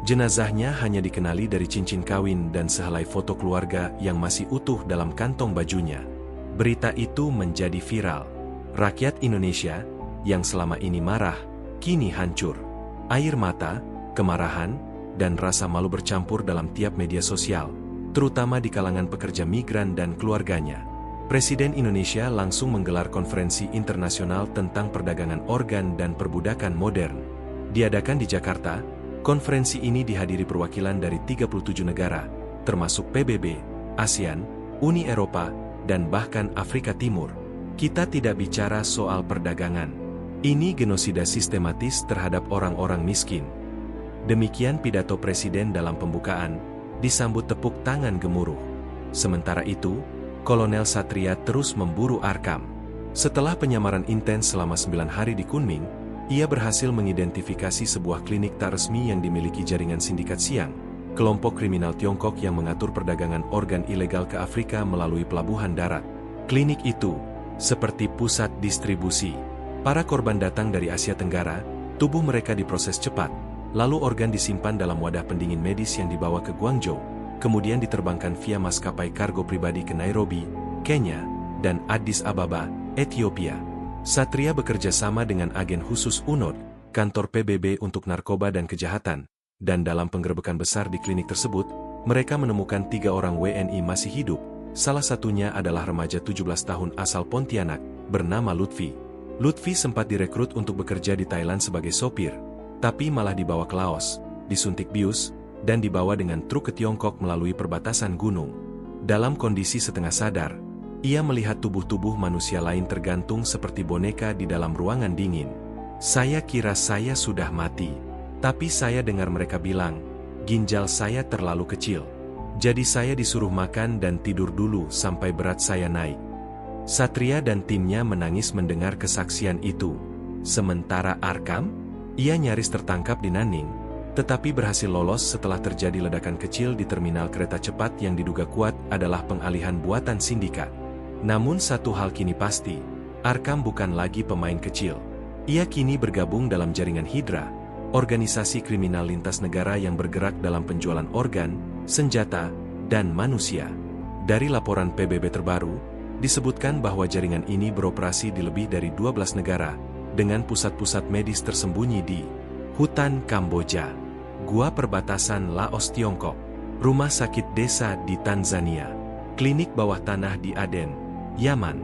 Jenazahnya hanya dikenali dari cincin kawin dan sehelai foto keluarga yang masih utuh dalam kantong bajunya. Berita itu menjadi viral. Rakyat Indonesia, yang selama ini marah, kini hancur. Air mata, kemarahan, dan rasa malu bercampur dalam tiap media sosial, terutama di kalangan pekerja migran dan keluarganya. Presiden Indonesia langsung menggelar konferensi internasional tentang perdagangan organ dan perbudakan modern. Diadakan di Jakarta, konferensi ini dihadiri perwakilan dari 37 negara, termasuk PBB, ASEAN, Uni Eropa, dan bahkan Afrika Timur. Kita tidak bicara soal perdagangan. Ini genosida sistematis terhadap orang-orang miskin. Demikian pidato Presiden dalam pembukaan, disambut tepuk tangan gemuruh. Sementara itu, Kolonel Satria terus memburu Arkam. Setelah penyamaran intens selama 9 hari di Kunming, ia berhasil mengidentifikasi sebuah klinik tak resmi yang dimiliki jaringan sindikat siang, kelompok kriminal Tiongkok yang mengatur perdagangan organ ilegal ke Afrika melalui pelabuhan darat. Klinik itu seperti pusat distribusi. Para korban datang dari Asia Tenggara, tubuh mereka diproses cepat, lalu organ disimpan dalam wadah pendingin medis yang dibawa ke Guangzhou, kemudian diterbangkan via maskapai kargo pribadi ke Nairobi, Kenya, dan Addis Ababa, Ethiopia. Satria bekerja sama dengan agen khusus UNOD, kantor PBB untuk narkoba dan kejahatan, dan dalam penggerebekan besar di klinik tersebut, mereka menemukan 3 orang WNI masih hidup. Salah satunya adalah remaja 17 tahun asal Pontianak, bernama Lutfi. Lutfi sempat direkrut untuk bekerja di Thailand sebagai sopir, tapi malah dibawa ke Laos, disuntik bius, dan dibawa dengan truk ke Tiongkok melalui perbatasan gunung. Dalam kondisi setengah sadar, ia melihat tubuh-tubuh manusia lain tergantung seperti boneka di dalam ruangan dingin. Saya kira saya sudah mati, tapi saya dengar mereka bilang, ginjal saya terlalu kecil. Jadi saya disuruh makan dan tidur dulu sampai berat saya naik. Satria dan timnya menangis mendengar kesaksian itu. Sementara Arkam, ia nyaris tertangkap di Nanning, tetapi berhasil lolos setelah terjadi ledakan kecil di terminal kereta cepat yang diduga kuat adalah pengalihan buatan sindikat. Namun satu hal kini pasti, Arkam bukan lagi pemain kecil. Ia kini bergabung dalam jaringan Hydra, organisasi kriminal lintas negara yang bergerak dalam penjualan organ, senjata, dan manusia. Dari laporan PBB terbaru, disebutkan bahwa jaringan ini beroperasi di lebih dari 12 negara, dengan pusat-pusat medis tersembunyi di hutan Kamboja, gua perbatasan Laos Tiongkok, rumah sakit desa di Tanzania, klinik bawah tanah di Aden, Yaman,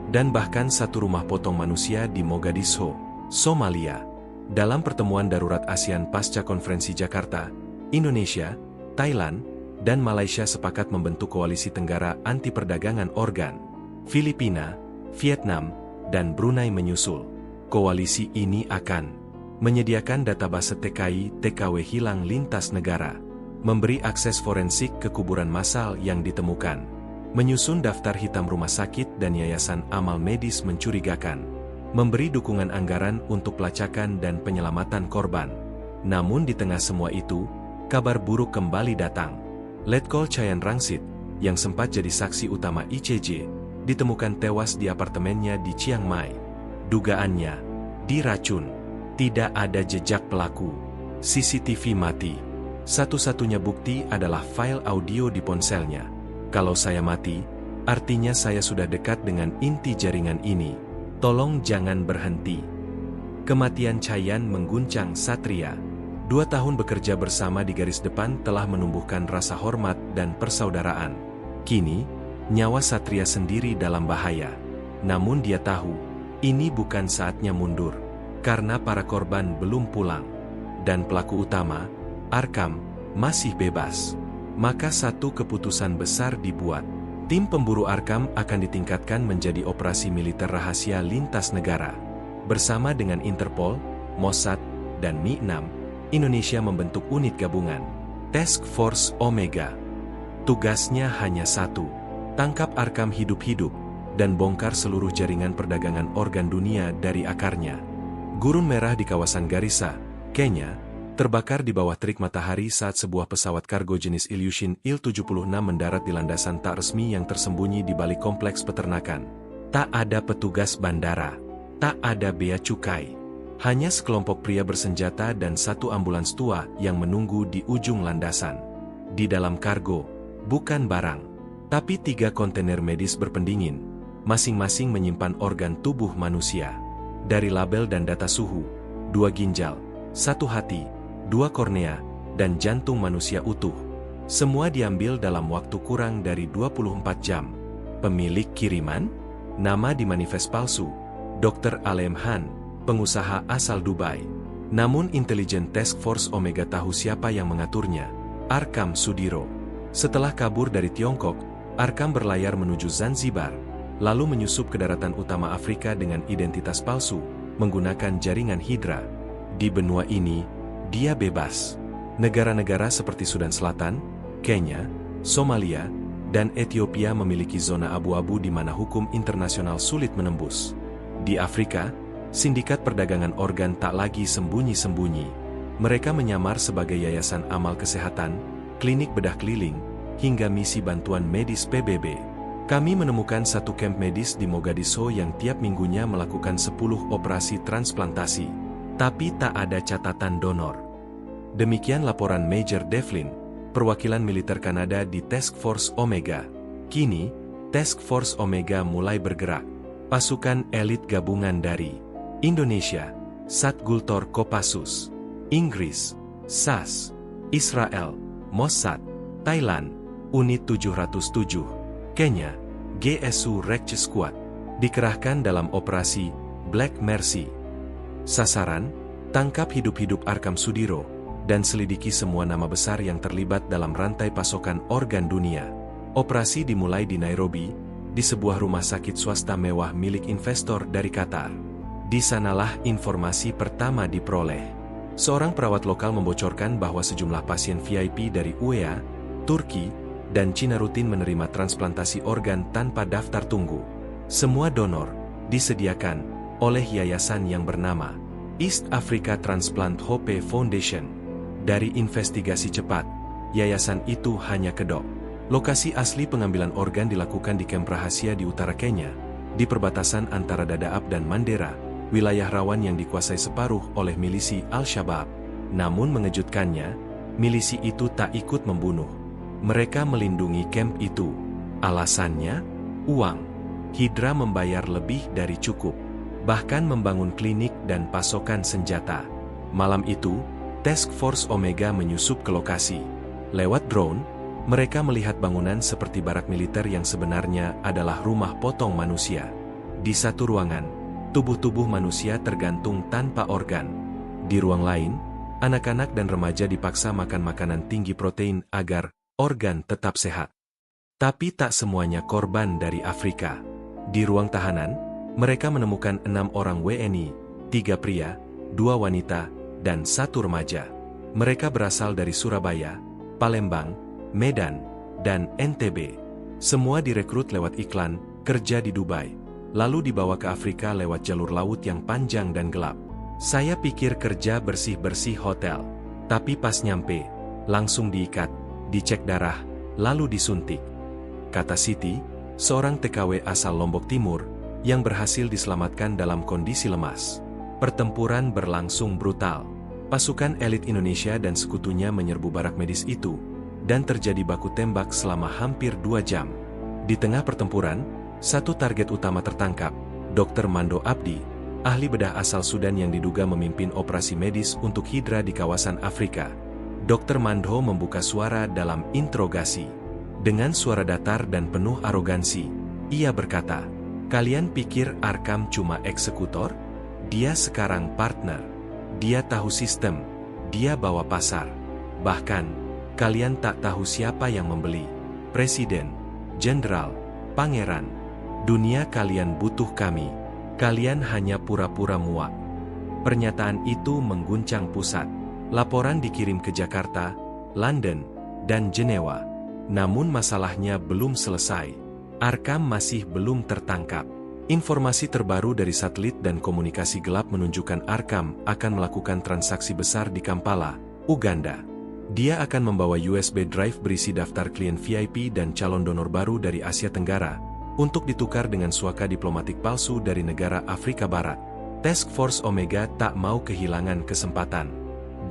dan bahkan satu rumah potong manusia di Mogadishu, Somalia. Dalam pertemuan darurat ASEAN pasca konferensi Jakarta, Indonesia, Thailand, dan Malaysia sepakat membentuk koalisi Tenggara anti perdagangan organ. Filipina, Vietnam, dan Brunei menyusul. Koalisi ini akan menyediakan database TKI/TKW hilang lintas negara, memberi akses forensik ke kuburan massal yang ditemukan, menyusun daftar hitam rumah sakit dan yayasan amal medis mencurigakan, memberi dukungan anggaran untuk pelacakan dan penyelamatan korban. Namun di tengah semua itu, kabar buruk kembali datang. Letkol Chayan Rangsit, yang sempat jadi saksi utama ICJ, ditemukan tewas di apartemennya di Chiang Mai. Dugaannya diracun. Tidak ada jejak pelaku. CCTV mati. Satu-satunya bukti adalah file audio di ponselnya. Kalau saya mati, artinya saya sudah dekat dengan inti jaringan ini. Tolong jangan berhenti. Kematian Chayan mengguncang Satria. 2 tahun bekerja bersama di garis depan telah menumbuhkan rasa hormat dan persaudaraan. Kini, nyawa Satria sendiri dalam bahaya. Namun dia tahu, ini bukan saatnya mundur. Karena para korban belum pulang. Dan pelaku utama, Arkham, masih bebas. Maka satu keputusan besar dibuat. Tim pemburu Arkham akan ditingkatkan menjadi operasi militer rahasia lintas negara. Bersama dengan Interpol, Mossad, dan Mi-6, Indonesia membentuk unit gabungan, Task Force Omega. Tugasnya hanya satu, tangkap Arkham hidup-hidup, dan bongkar seluruh jaringan perdagangan organ dunia dari akarnya. Gurun merah di kawasan Garissa, Kenya, terbakar di bawah terik matahari saat sebuah pesawat kargo jenis Ilyushin Il-76 mendarat di landasan tak resmi yang tersembunyi di balik kompleks peternakan. Tak ada petugas bandara, tak ada bea cukai. Hanya sekelompok pria bersenjata dan satu ambulans tua yang menunggu di ujung landasan. Di dalam kargo, bukan barang, tapi 3 kontainer medis berpendingin, masing-masing menyimpan organ tubuh manusia. Dari label dan data suhu, 2 ginjal, 1 hati, 2 kornea, dan jantung manusia utuh. Semua diambil dalam waktu kurang dari 24 jam. Pemilik kiriman? Nama di manifest palsu, Dr. Alem Han, pengusaha asal Dubai. Namun intelijen Task Force Omega tahu siapa yang mengaturnya, Arkham Sudiro. Setelah kabur dari Tiongkok, Arkham berlayar menuju Zanzibar, lalu menyusup ke daratan utama Afrika dengan identitas palsu, menggunakan jaringan Hydra. Di benua ini, dia bebas. Negara-negara seperti Sudan Selatan, Kenya, Somalia, dan Ethiopia memiliki zona abu-abu di mana hukum internasional sulit menembus. Di Afrika, sindikat perdagangan organ tak lagi sembunyi-sembunyi. Mereka menyamar sebagai yayasan amal kesehatan, klinik bedah keliling, hingga misi bantuan medis PBB. Kami menemukan satu kamp medis di Mogadishu yang tiap minggunya melakukan 10 operasi transplantasi. Tapi tak ada catatan donor. Demikian laporan Major Devlin, perwakilan militer Kanada di Task Force Omega. Kini, Task Force Omega mulai bergerak. Pasukan elit gabungan dari Indonesia, Satgultor Kopassus, Inggris, SAS, Israel, Mossad, Thailand, Unit 707, Kenya, GSU Rescue Squad, dikerahkan dalam operasi Black Mercy. Sasaran, tangkap hidup-hidup Arkham Sudiro, dan selidiki semua nama besar yang terlibat dalam rantai pasokan organ dunia. Operasi dimulai di Nairobi, di sebuah rumah sakit swasta mewah milik investor dari Qatar. Di sanalah informasi pertama diperoleh. Seorang perawat lokal membocorkan bahwa sejumlah pasien VIP dari UEA, Turki, dan Cina rutin menerima transplantasi organ tanpa daftar tunggu. Semua donor disediakan oleh yayasan yang bernama East Africa Transplant Hope Foundation. Dari investigasi cepat, yayasan itu hanya kedok. Lokasi asli pengambilan organ dilakukan di kamp rahasia di utara Kenya, di perbatasan antara Dadaab dan Mandera, wilayah rawan yang dikuasai separuh oleh milisi Al-Shabaab. Namun mengejutkannya, milisi itu tak ikut membunuh. Mereka melindungi kamp itu. Alasannya? Uang. Hydra membayar lebih dari cukup. Bahkan membangun klinik dan pasokan senjata. Malam itu, Task Force Omega menyusup ke lokasi. Lewat drone, mereka melihat bangunan seperti barak militer yang sebenarnya adalah rumah potong manusia. Di satu ruangan, tubuh-tubuh manusia tergantung tanpa organ. Di ruang lain, anak-anak dan remaja dipaksa makan makanan tinggi protein agar organ tetap sehat. Tapi tak semuanya korban dari Afrika. Di ruang tahanan, mereka menemukan 6 orang WNI, 3 pria, 2 wanita, dan 1 remaja. Mereka berasal dari Surabaya, Palembang, Medan, dan NTB. Semua direkrut lewat iklan, kerja di Dubai, lalu dibawa ke Afrika lewat jalur laut yang panjang dan gelap. Saya pikir kerja bersih-bersih hotel, tapi pas nyampe, langsung diikat, dicek darah, lalu disuntik. Kata Siti, seorang TKW asal Lombok Timur, yang berhasil diselamatkan dalam kondisi lemas. Pertempuran berlangsung brutal. Pasukan elit Indonesia dan sekutunya menyerbu barak medis itu, dan terjadi baku tembak selama hampir 2 jam. Di tengah pertempuran, satu target utama tertangkap, Dr. Mando Abdi, ahli bedah asal Sudan yang diduga memimpin operasi medis untuk Hidra di kawasan Afrika. Dr. Mando membuka suara dalam interogasi. Dengan suara datar dan penuh arogansi, ia berkata, "Kalian pikir Arkam cuma eksekutor? Dia sekarang partner. Dia tahu sistem. Dia bawa pasar. Bahkan, kalian tak tahu siapa yang membeli. Presiden, jenderal, pangeran. Dunia kalian butuh kami. Kalian hanya pura-pura muak." Pernyataan itu mengguncang pusat. Laporan dikirim ke Jakarta, London, dan Jenewa. Namun masalahnya belum selesai. Arkam masih belum tertangkap. Informasi terbaru dari satelit dan komunikasi gelap menunjukkan Arkam akan melakukan transaksi besar di Kampala, Uganda. Dia akan membawa USB drive berisi daftar klien VIP dan calon donor baru dari Asia Tenggara, untuk ditukar dengan suaka diplomatik palsu dari negara Afrika Barat. Task Force Omega tak mau kehilangan kesempatan.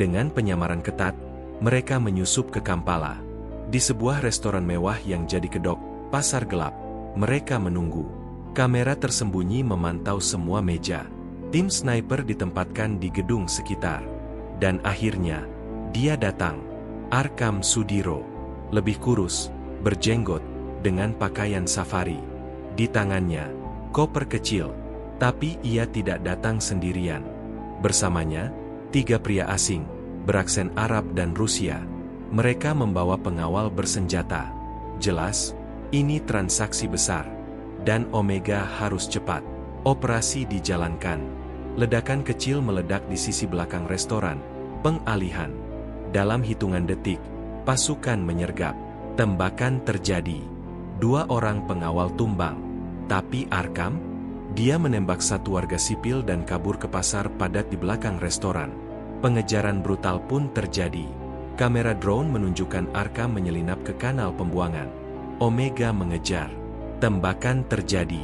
Dengan penyamaran ketat, mereka menyusup ke Kampala. Di sebuah restoran mewah yang jadi kedok pasar gelap, mereka menunggu. Kamera tersembunyi memantau semua meja. Tim sniper ditempatkan di gedung sekitar. Dan akhirnya, dia datang. Arkam Sudiro. Lebih kurus, berjenggot, dengan pakaian safari. Di tangannya, koper kecil. Tapi ia tidak datang sendirian. Bersamanya, 3 pria asing, beraksen Arab dan Rusia. Mereka membawa pengawal bersenjata. Jelas, ini transaksi besar. Dan Omega harus cepat. Operasi dijalankan. Ledakan kecil meledak di sisi belakang restoran. Pengalihan. Dalam hitungan detik, pasukan menyergap. Tembakan terjadi. 2 orang pengawal tumbang. Tapi Arkam? Dia menembak satu warga sipil dan kabur ke pasar padat di belakang restoran. Pengejaran brutal pun terjadi. Kamera drone menunjukkan Arkam menyelinap ke kanal pembuangan. Omega mengejar. Tembakan terjadi.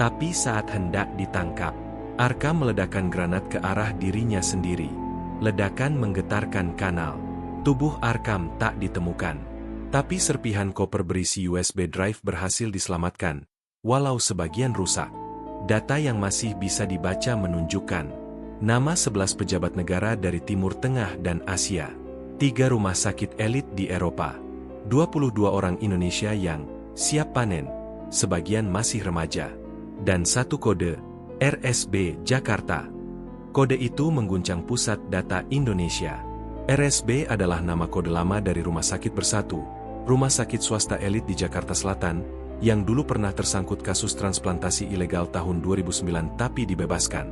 Tapi saat hendak ditangkap, Arkam meledakkan granat ke arah dirinya sendiri. Ledakan menggetarkan kanal. Tubuh Arkam tak ditemukan. Tapi serpihan koper berisi USB drive berhasil diselamatkan, walau sebagian rusak. Data yang masih bisa dibaca menunjukkan nama 11 pejabat negara dari Timur Tengah dan Asia. 3 rumah sakit elit di Eropa. 22 orang Indonesia yang siap panen, sebagian masih remaja. Dan 1 kode, RSB Jakarta. Kode itu mengguncang pusat data Indonesia. RSB adalah nama kode lama dari Rumah Sakit Bersatu, rumah sakit swasta elit di Jakarta Selatan, yang dulu pernah tersangkut kasus transplantasi ilegal tahun 2009 tapi dibebaskan.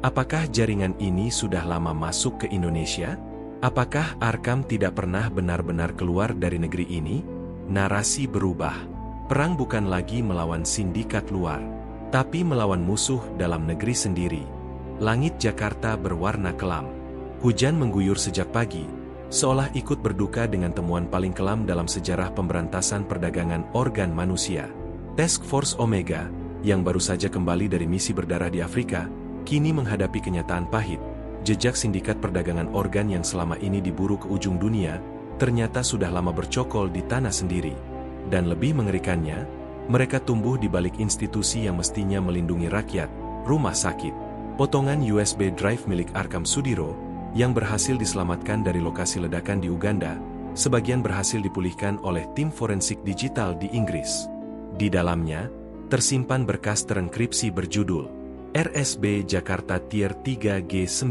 Apakah jaringan ini sudah lama masuk ke Indonesia? Apakah Arkam tidak pernah benar-benar keluar dari negeri ini? Narasi berubah. Perang bukan lagi melawan sindikat luar, tapi melawan musuh dalam negeri sendiri. Langit Jakarta berwarna kelam. Hujan mengguyur sejak pagi, seolah ikut berduka dengan temuan paling kelam dalam sejarah pemberantasan perdagangan organ manusia. Task Force Omega, yang baru saja kembali dari misi berdarah di Afrika, kini menghadapi kenyataan pahit. Jejak sindikat perdagangan organ yang selama ini diburu ke ujung dunia, ternyata sudah lama bercokol di tanah sendiri. Dan lebih mengerikannya, mereka tumbuh di balik institusi yang mestinya melindungi rakyat, rumah sakit. Potongan USB drive milik Arkam Sudiro, yang berhasil diselamatkan dari lokasi ledakan di Uganda, sebagian berhasil dipulihkan oleh tim forensik digital di Inggris. Di dalamnya, tersimpan berkas terenkripsi berjudul RSB Jakarta Tier 3G9.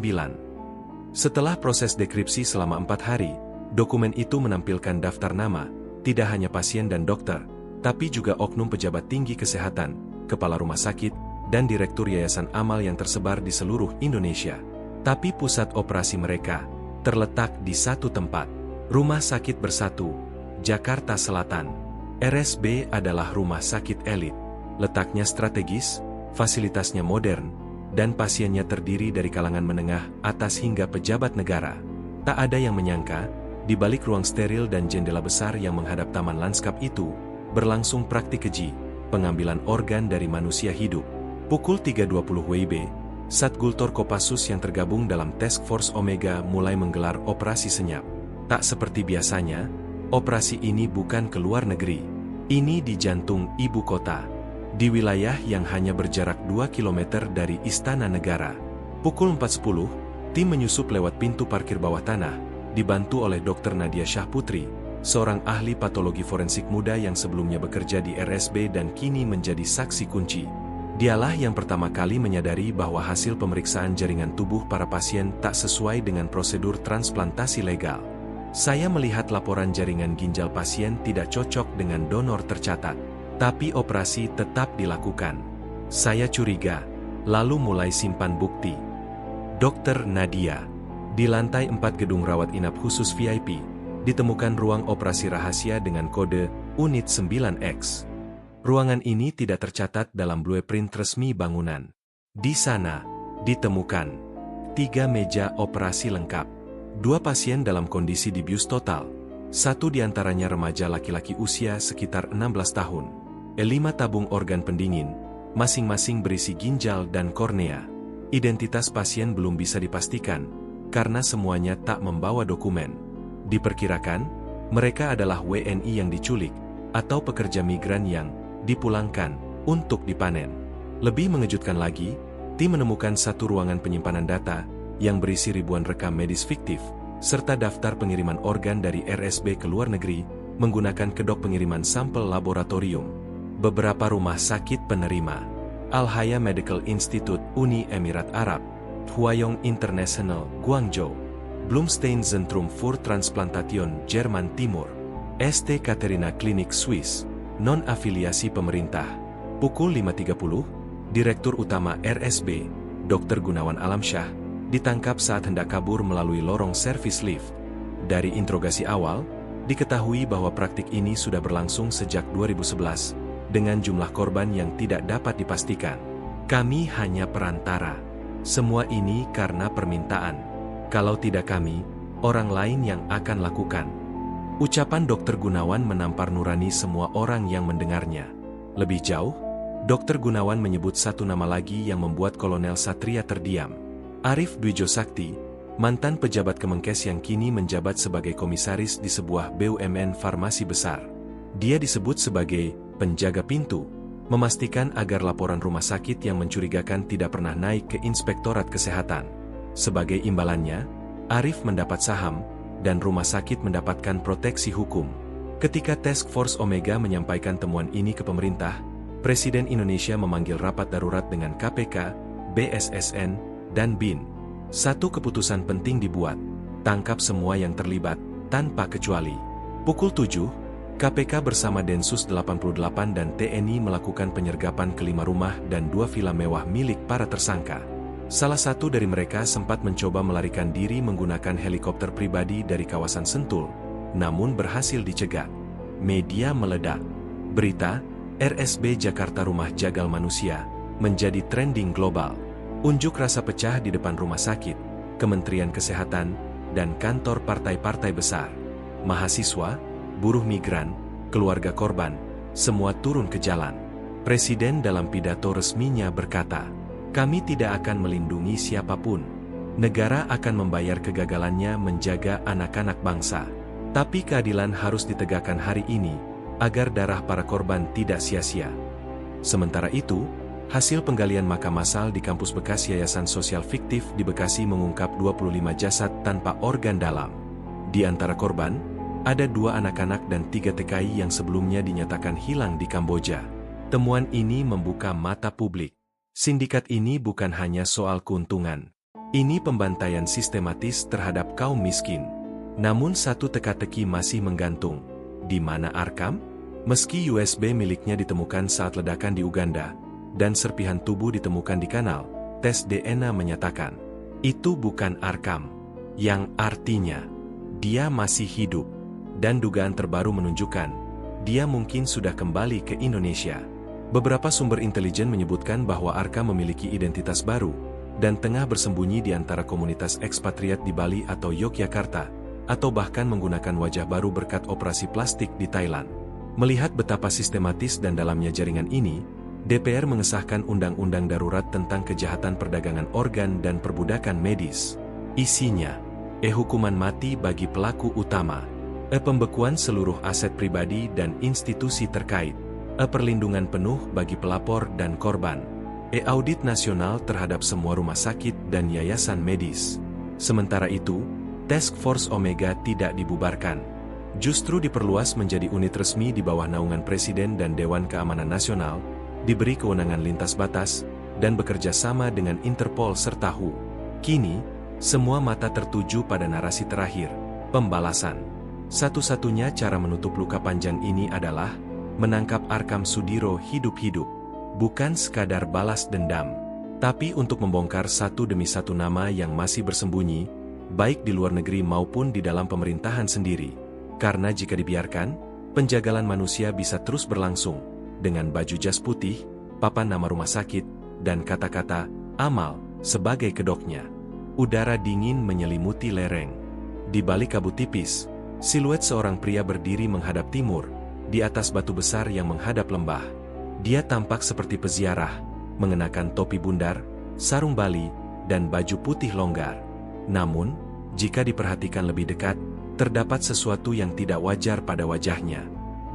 Setelah proses dekripsi selama 4 hari, dokumen itu menampilkan daftar nama, tidak hanya pasien dan dokter, tapi juga oknum pejabat tinggi kesehatan, kepala rumah sakit, dan direktur yayasan amal yang tersebar di seluruh Indonesia. Tapi pusat operasi mereka terletak di satu tempat, Rumah Sakit Bersatu, Jakarta Selatan. RSB adalah rumah sakit elit, letaknya strategis, fasilitasnya modern, dan pasiennya terdiri dari kalangan menengah atas hingga pejabat negara. Tak ada yang menyangka, di balik ruang steril dan jendela besar yang menghadap taman lanskap itu, berlangsung praktik keji, pengambilan organ dari manusia hidup. Pukul 3.20 WIB, Satgultor Kopassus yang tergabung dalam Task Force Omega mulai menggelar operasi senyap. Tak seperti biasanya, operasi ini bukan ke luar negeri. Ini di jantung ibu kota, di wilayah yang hanya berjarak 2 km dari Istana Negara. Pukul 4.10, tim menyusup lewat pintu parkir bawah tanah, dibantu oleh Dr. Nadia Syahputri, seorang ahli patologi forensik muda yang sebelumnya bekerja di RSB dan kini menjadi saksi kunci. Dialah yang pertama kali menyadari bahwa hasil pemeriksaan jaringan tubuh para pasien tak sesuai dengan prosedur transplantasi legal. Saya melihat laporan jaringan ginjal pasien tidak cocok dengan donor tercatat, tapi operasi tetap dilakukan. Saya curiga, lalu mulai simpan bukti. Dr. Nadia, di lantai 4 gedung rawat inap khusus VIP, ditemukan ruang operasi rahasia dengan kode Unit 9X. Ruangan ini tidak tercatat dalam blueprint resmi bangunan. Di sana, ditemukan 3 meja operasi lengkap, 2 pasien dalam kondisi dibius total, 1 diantaranya remaja laki-laki usia sekitar 16 tahun, 5 tabung organ pendingin, masing-masing berisi ginjal dan kornea. Identitas pasien belum bisa dipastikan, karena semuanya tak membawa dokumen. Diperkirakan, mereka adalah WNI yang diculik, atau pekerja migran yang dipulangkan untuk dipanen. Lebih mengejutkan lagi, tim menemukan 1 ruangan penyimpanan data yang berisi ribuan rekam medis fiktif, serta daftar pengiriman organ dari RSB ke luar negeri menggunakan kedok pengiriman sampel laboratorium. Beberapa rumah sakit penerima: Al-Haya Medical Institute, Uni Emirat Arab; Huayong International, Guangzhou; Blumstein Zentrum für Transplantation, Jerman Timur; St. Katerina Klinik Swiss, non-afiliasi pemerintah. Pukul 5.30, Direktur Utama RSB, Dr. Gunawan Alamsyah, ditangkap saat hendak kabur melalui lorong servis lift. Dari interogasi awal, diketahui bahwa praktik ini sudah berlangsung sejak 2011, dengan jumlah korban yang tidak dapat dipastikan. Kami hanya perantara. Semua ini karena permintaan. Kalau tidak kami, orang lain yang akan lakukan. Ucapan Dr. Gunawan menampar nurani semua orang yang mendengarnya. Lebih jauh, Dr. Gunawan menyebut 1 nama lagi yang membuat Kolonel Satria terdiam. Arif Dwijo Sakti, mantan pejabat Kemenkes yang kini menjabat sebagai komisaris di sebuah BUMN farmasi besar. Dia disebut sebagai penjaga pintu, memastikan agar laporan rumah sakit yang mencurigakan tidak pernah naik ke Inspektorat Kesehatan. Sebagai imbalannya, Arif mendapat saham, dan rumah sakit mendapatkan proteksi hukum. Ketika Task Force Omega menyampaikan temuan ini ke pemerintah, Presiden Indonesia memanggil rapat darurat dengan KPK, BSSN, dan BIN. 1 keputusan penting dibuat: tangkap semua yang terlibat, tanpa kecuali. Pukul 7, KPK bersama Densus 88 dan TNI melakukan penyergapan ke 5 rumah dan 2 villa mewah milik para tersangka. Salah satu dari mereka sempat mencoba melarikan diri menggunakan helikopter pribadi dari kawasan Sentul, namun berhasil dicegat. Media meledak. Berita, RSB Jakarta Rumah Jagal Manusia, menjadi trending global. Unjuk rasa pecah di depan rumah sakit, Kementerian Kesehatan, dan kantor partai-partai besar. Mahasiswa, buruh migran, keluarga korban, semua turun ke jalan. Presiden dalam pidato resminya berkata, "Kami tidak akan melindungi siapapun. Negara akan membayar kegagalannya menjaga anak-anak bangsa. Tapi keadilan harus ditegakkan hari ini, agar darah para korban tidak sia-sia." Sementara itu, hasil penggalian makam massal di kampus bekas Yayasan Sosial Fiktif di Bekasi mengungkap 25 jasad tanpa organ dalam. Di antara korban, ada 2 anak-anak dan 3 TKI yang sebelumnya dinyatakan hilang di Kamboja. Temuan ini membuka mata publik. Sindikat ini bukan hanya soal keuntungan. Ini pembantaian sistematis terhadap kaum miskin. Namun satu teka-teki masih menggantung. Di mana Arkam? Meski USB miliknya ditemukan saat ledakan di Uganda, dan serpihan tubuh ditemukan di kanal, tes DNA menyatakan, itu bukan Arkam. Yang artinya, dia masih hidup. Dan dugaan terbaru menunjukkan, dia mungkin sudah kembali ke Indonesia. Beberapa sumber intelijen menyebutkan bahwa Arkam memiliki identitas baru, dan tengah bersembunyi di antara komunitas ekspatriat di Bali atau Yogyakarta, atau bahkan menggunakan wajah baru berkat operasi plastik di Thailand. Melihat betapa sistematis dan dalamnya jaringan ini, DPR mengesahkan undang-undang darurat tentang kejahatan perdagangan organ dan perbudakan medis. Isinya, hukuman mati bagi pelaku utama, pembekuan seluruh aset pribadi dan institusi terkait, perlindungan penuh bagi pelapor dan korban, audit nasional terhadap semua rumah sakit dan yayasan medis. Sementara itu, Task Force Omega tidak dibubarkan. Justru diperluas menjadi unit resmi di bawah naungan Presiden dan Dewan Keamanan Nasional, diberi kewenangan lintas batas, dan bekerja sama dengan Interpol serta WHO. Kini, semua mata tertuju pada narasi terakhir, pembalasan. Satu-satunya cara menutup luka panjang ini adalah menangkap Arkham Sudiro hidup-hidup. Bukan sekadar balas dendam, tapi untuk membongkar satu demi satu nama yang masih bersembunyi, baik di luar negeri maupun di dalam pemerintahan sendiri. Karena jika dibiarkan, penjagalan manusia bisa terus berlangsung, dengan baju jas putih, papan nama rumah sakit, dan kata-kata amal sebagai kedoknya. Udara dingin menyelimuti lereng. Di balik kabut tipis, siluet seorang pria berdiri menghadap timur, di atas batu besar yang menghadap lembah. Dia tampak seperti peziarah, mengenakan topi bundar, sarung Bali, dan baju putih longgar. Namun, jika diperhatikan lebih dekat, terdapat sesuatu yang tidak wajar pada wajahnya.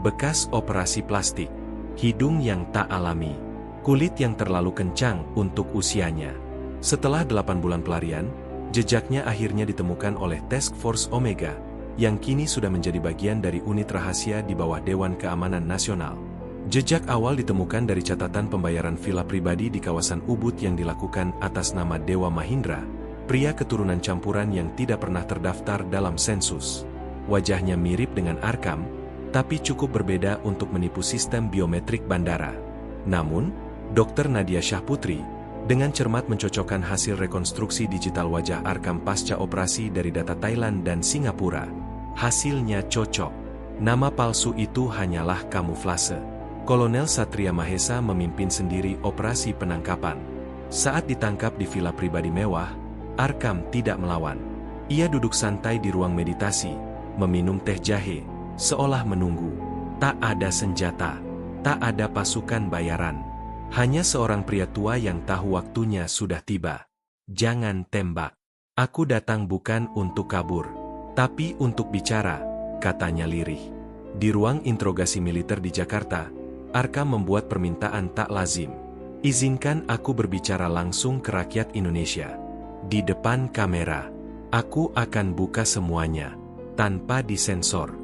Bekas operasi plastik, hidung yang tak alami, kulit yang terlalu kencang untuk usianya. Setelah 8 bulan pelarian, jejaknya akhirnya ditemukan oleh Task Force Omega, yang kini sudah menjadi bagian dari unit rahasia di bawah Dewan Keamanan Nasional. Jejak awal ditemukan dari catatan pembayaran villa pribadi di kawasan Ubud yang dilakukan atas nama Dewa Mahindra, pria keturunan campuran yang tidak pernah terdaftar dalam sensus. Wajahnya mirip dengan Arkham, tapi cukup berbeda untuk menipu sistem biometrik bandara. Namun, Dr. Nadia Syahputri, dengan cermat mencocokkan hasil rekonstruksi digital wajah Arkham pasca operasi dari data Thailand dan Singapura. Hasilnya cocok. Nama palsu itu hanyalah kamuflase. Kolonel Satria Mahesa memimpin sendiri operasi penangkapan. Saat ditangkap di villa pribadi mewah, Arkham tidak melawan. Ia duduk santai di ruang meditasi, meminum teh jahe, seolah menunggu. Tak ada senjata, tak ada pasukan bayaran. Hanya seorang pria tua yang tahu waktunya sudah tiba. Jangan tembak. Aku datang bukan untuk kabur, tapi untuk bicara, katanya lirih. Di ruang interogasi militer di Jakarta, Arkham membuat permintaan tak lazim. Izinkan aku berbicara langsung ke rakyat Indonesia. Di depan kamera, aku akan buka semuanya, tanpa disensor.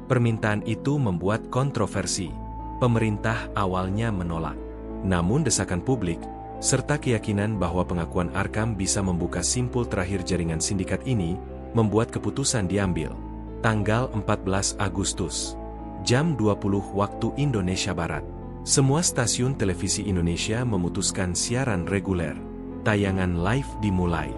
Permintaan itu membuat kontroversi. Pemerintah awalnya menolak. Namun desakan publik, serta keyakinan bahwa pengakuan Arkham bisa membuka simpul terakhir jaringan sindikat ini, membuat keputusan diambil. Tanggal 14 Agustus. Jam 20 waktu Indonesia Barat. Semua stasiun televisi Indonesia memutuskan siaran reguler. Tayangan live dimulai.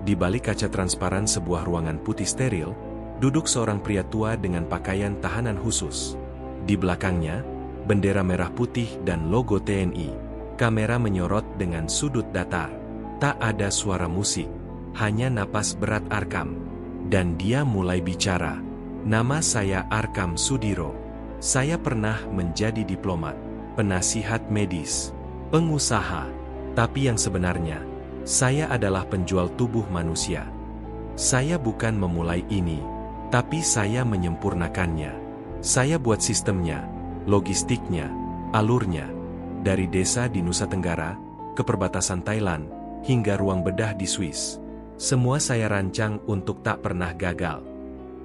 Di balik kaca transparan sebuah ruangan putih steril, duduk seorang pria tua dengan pakaian tahanan khusus. Di belakangnya, bendera merah putih dan logo TNI. Kamera menyorot dengan sudut datar. Tak ada suara musik, hanya napas berat Arkham. Dan dia mulai bicara. Nama saya Arkham Sudiro. Saya pernah menjadi diplomat, penasihat medis, pengusaha. Tapi yang sebenarnya, saya adalah penjual tubuh manusia. Saya bukan memulai ini, tapi saya menyempurnakannya. Saya buat sistemnya, logistiknya, alurnya. Dari desa di Nusa Tenggara, ke perbatasan Thailand, hingga ruang bedah di Swiss. Semua saya rancang untuk tak pernah gagal.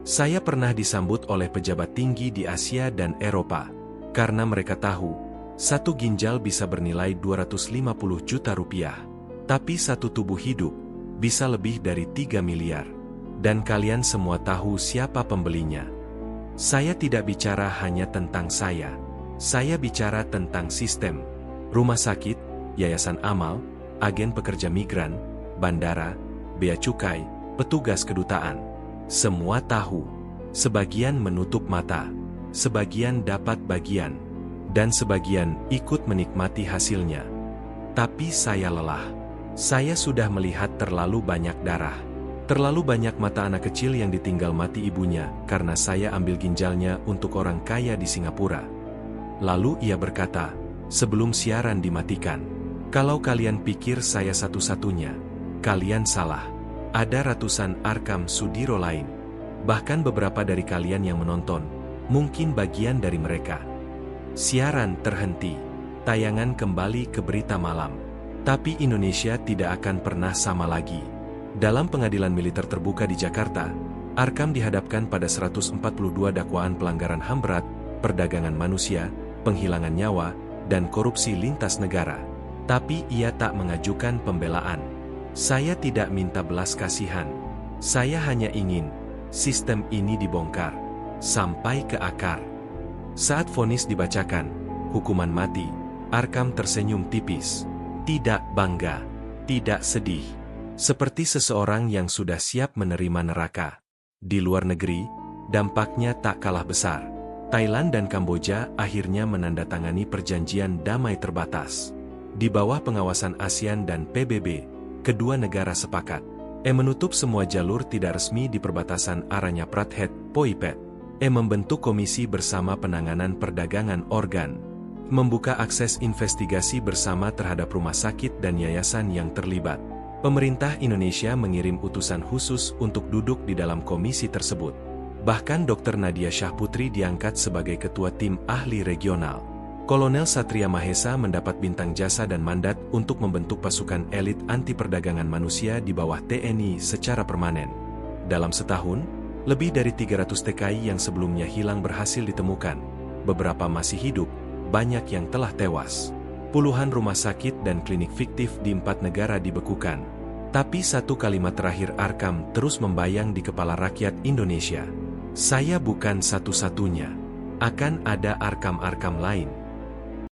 Saya pernah disambut oleh pejabat tinggi di Asia dan Eropa, karena mereka tahu, satu ginjal bisa bernilai 250 juta rupiah. Tapi satu tubuh hidup, bisa lebih dari 3 miliar. Dan kalian semua tahu siapa pembelinya. Saya tidak bicara hanya tentang saya bicara tentang sistem. Rumah sakit, yayasan amal, agen pekerja migran, bandara, bea cukai, petugas kedutaan. Semua tahu. Sebagian menutup mata, sebagian dapat bagian, dan sebagian ikut menikmati hasilnya. Tapi saya lelah. Saya sudah melihat terlalu banyak darah. Terlalu banyak mata anak kecil yang ditinggal mati ibunya karena saya ambil ginjalnya untuk orang kaya di Singapura. Lalu ia berkata, sebelum siaran dimatikan. Kalau kalian pikir saya satu-satunya, kalian salah. Ada ratusan Arkham Sudiro lain. Bahkan beberapa dari kalian yang menonton, mungkin bagian dari mereka. Siaran terhenti. Tayangan kembali ke berita malam. Tapi Indonesia tidak akan pernah sama lagi. Dalam pengadilan militer terbuka di Jakarta, Arkham dihadapkan pada 142 dakwaan pelanggaran HAM berat, perdagangan manusia, penghilangan nyawa, dan korupsi lintas negara. Tapi ia tak mengajukan pembelaan. Saya tidak minta belas kasihan. Saya hanya ingin sistem ini dibongkar sampai ke akar. Saat vonis dibacakan, hukuman mati, Arkham tersenyum tipis. Tidak bangga, tidak sedih. Seperti seseorang yang sudah siap menerima neraka. Di luar negeri, dampaknya tak kalah besar. Thailand dan Kamboja akhirnya menandatangani perjanjian damai terbatas. Di bawah pengawasan ASEAN dan PBB, kedua negara sepakat menutup semua jalur tidak resmi di perbatasan Aranya Prathet, Poipet. Membentuk komisi bersama penanganan perdagangan organ. Membuka akses investigasi bersama terhadap rumah sakit dan yayasan yang terlibat. Pemerintah Indonesia mengirim utusan khusus untuk duduk di dalam komisi tersebut. Bahkan Dr. Nadia Syahputri diangkat sebagai ketua tim ahli regional. Kolonel Satria Mahesa mendapat bintang jasa dan mandat untuk membentuk pasukan elit anti perdagangan manusia di bawah TNI secara permanen. Dalam setahun, lebih dari 300 TKI yang sebelumnya hilang berhasil ditemukan. Beberapa masih hidup, banyak yang telah tewas. Puluhan rumah sakit dan klinik fiktif di 4 negara dibekukan. Tapi satu kalimat terakhir Arkham terus membayang di kepala rakyat Indonesia. Saya bukan satu-satunya. Akan ada Arkham-Arkham lain.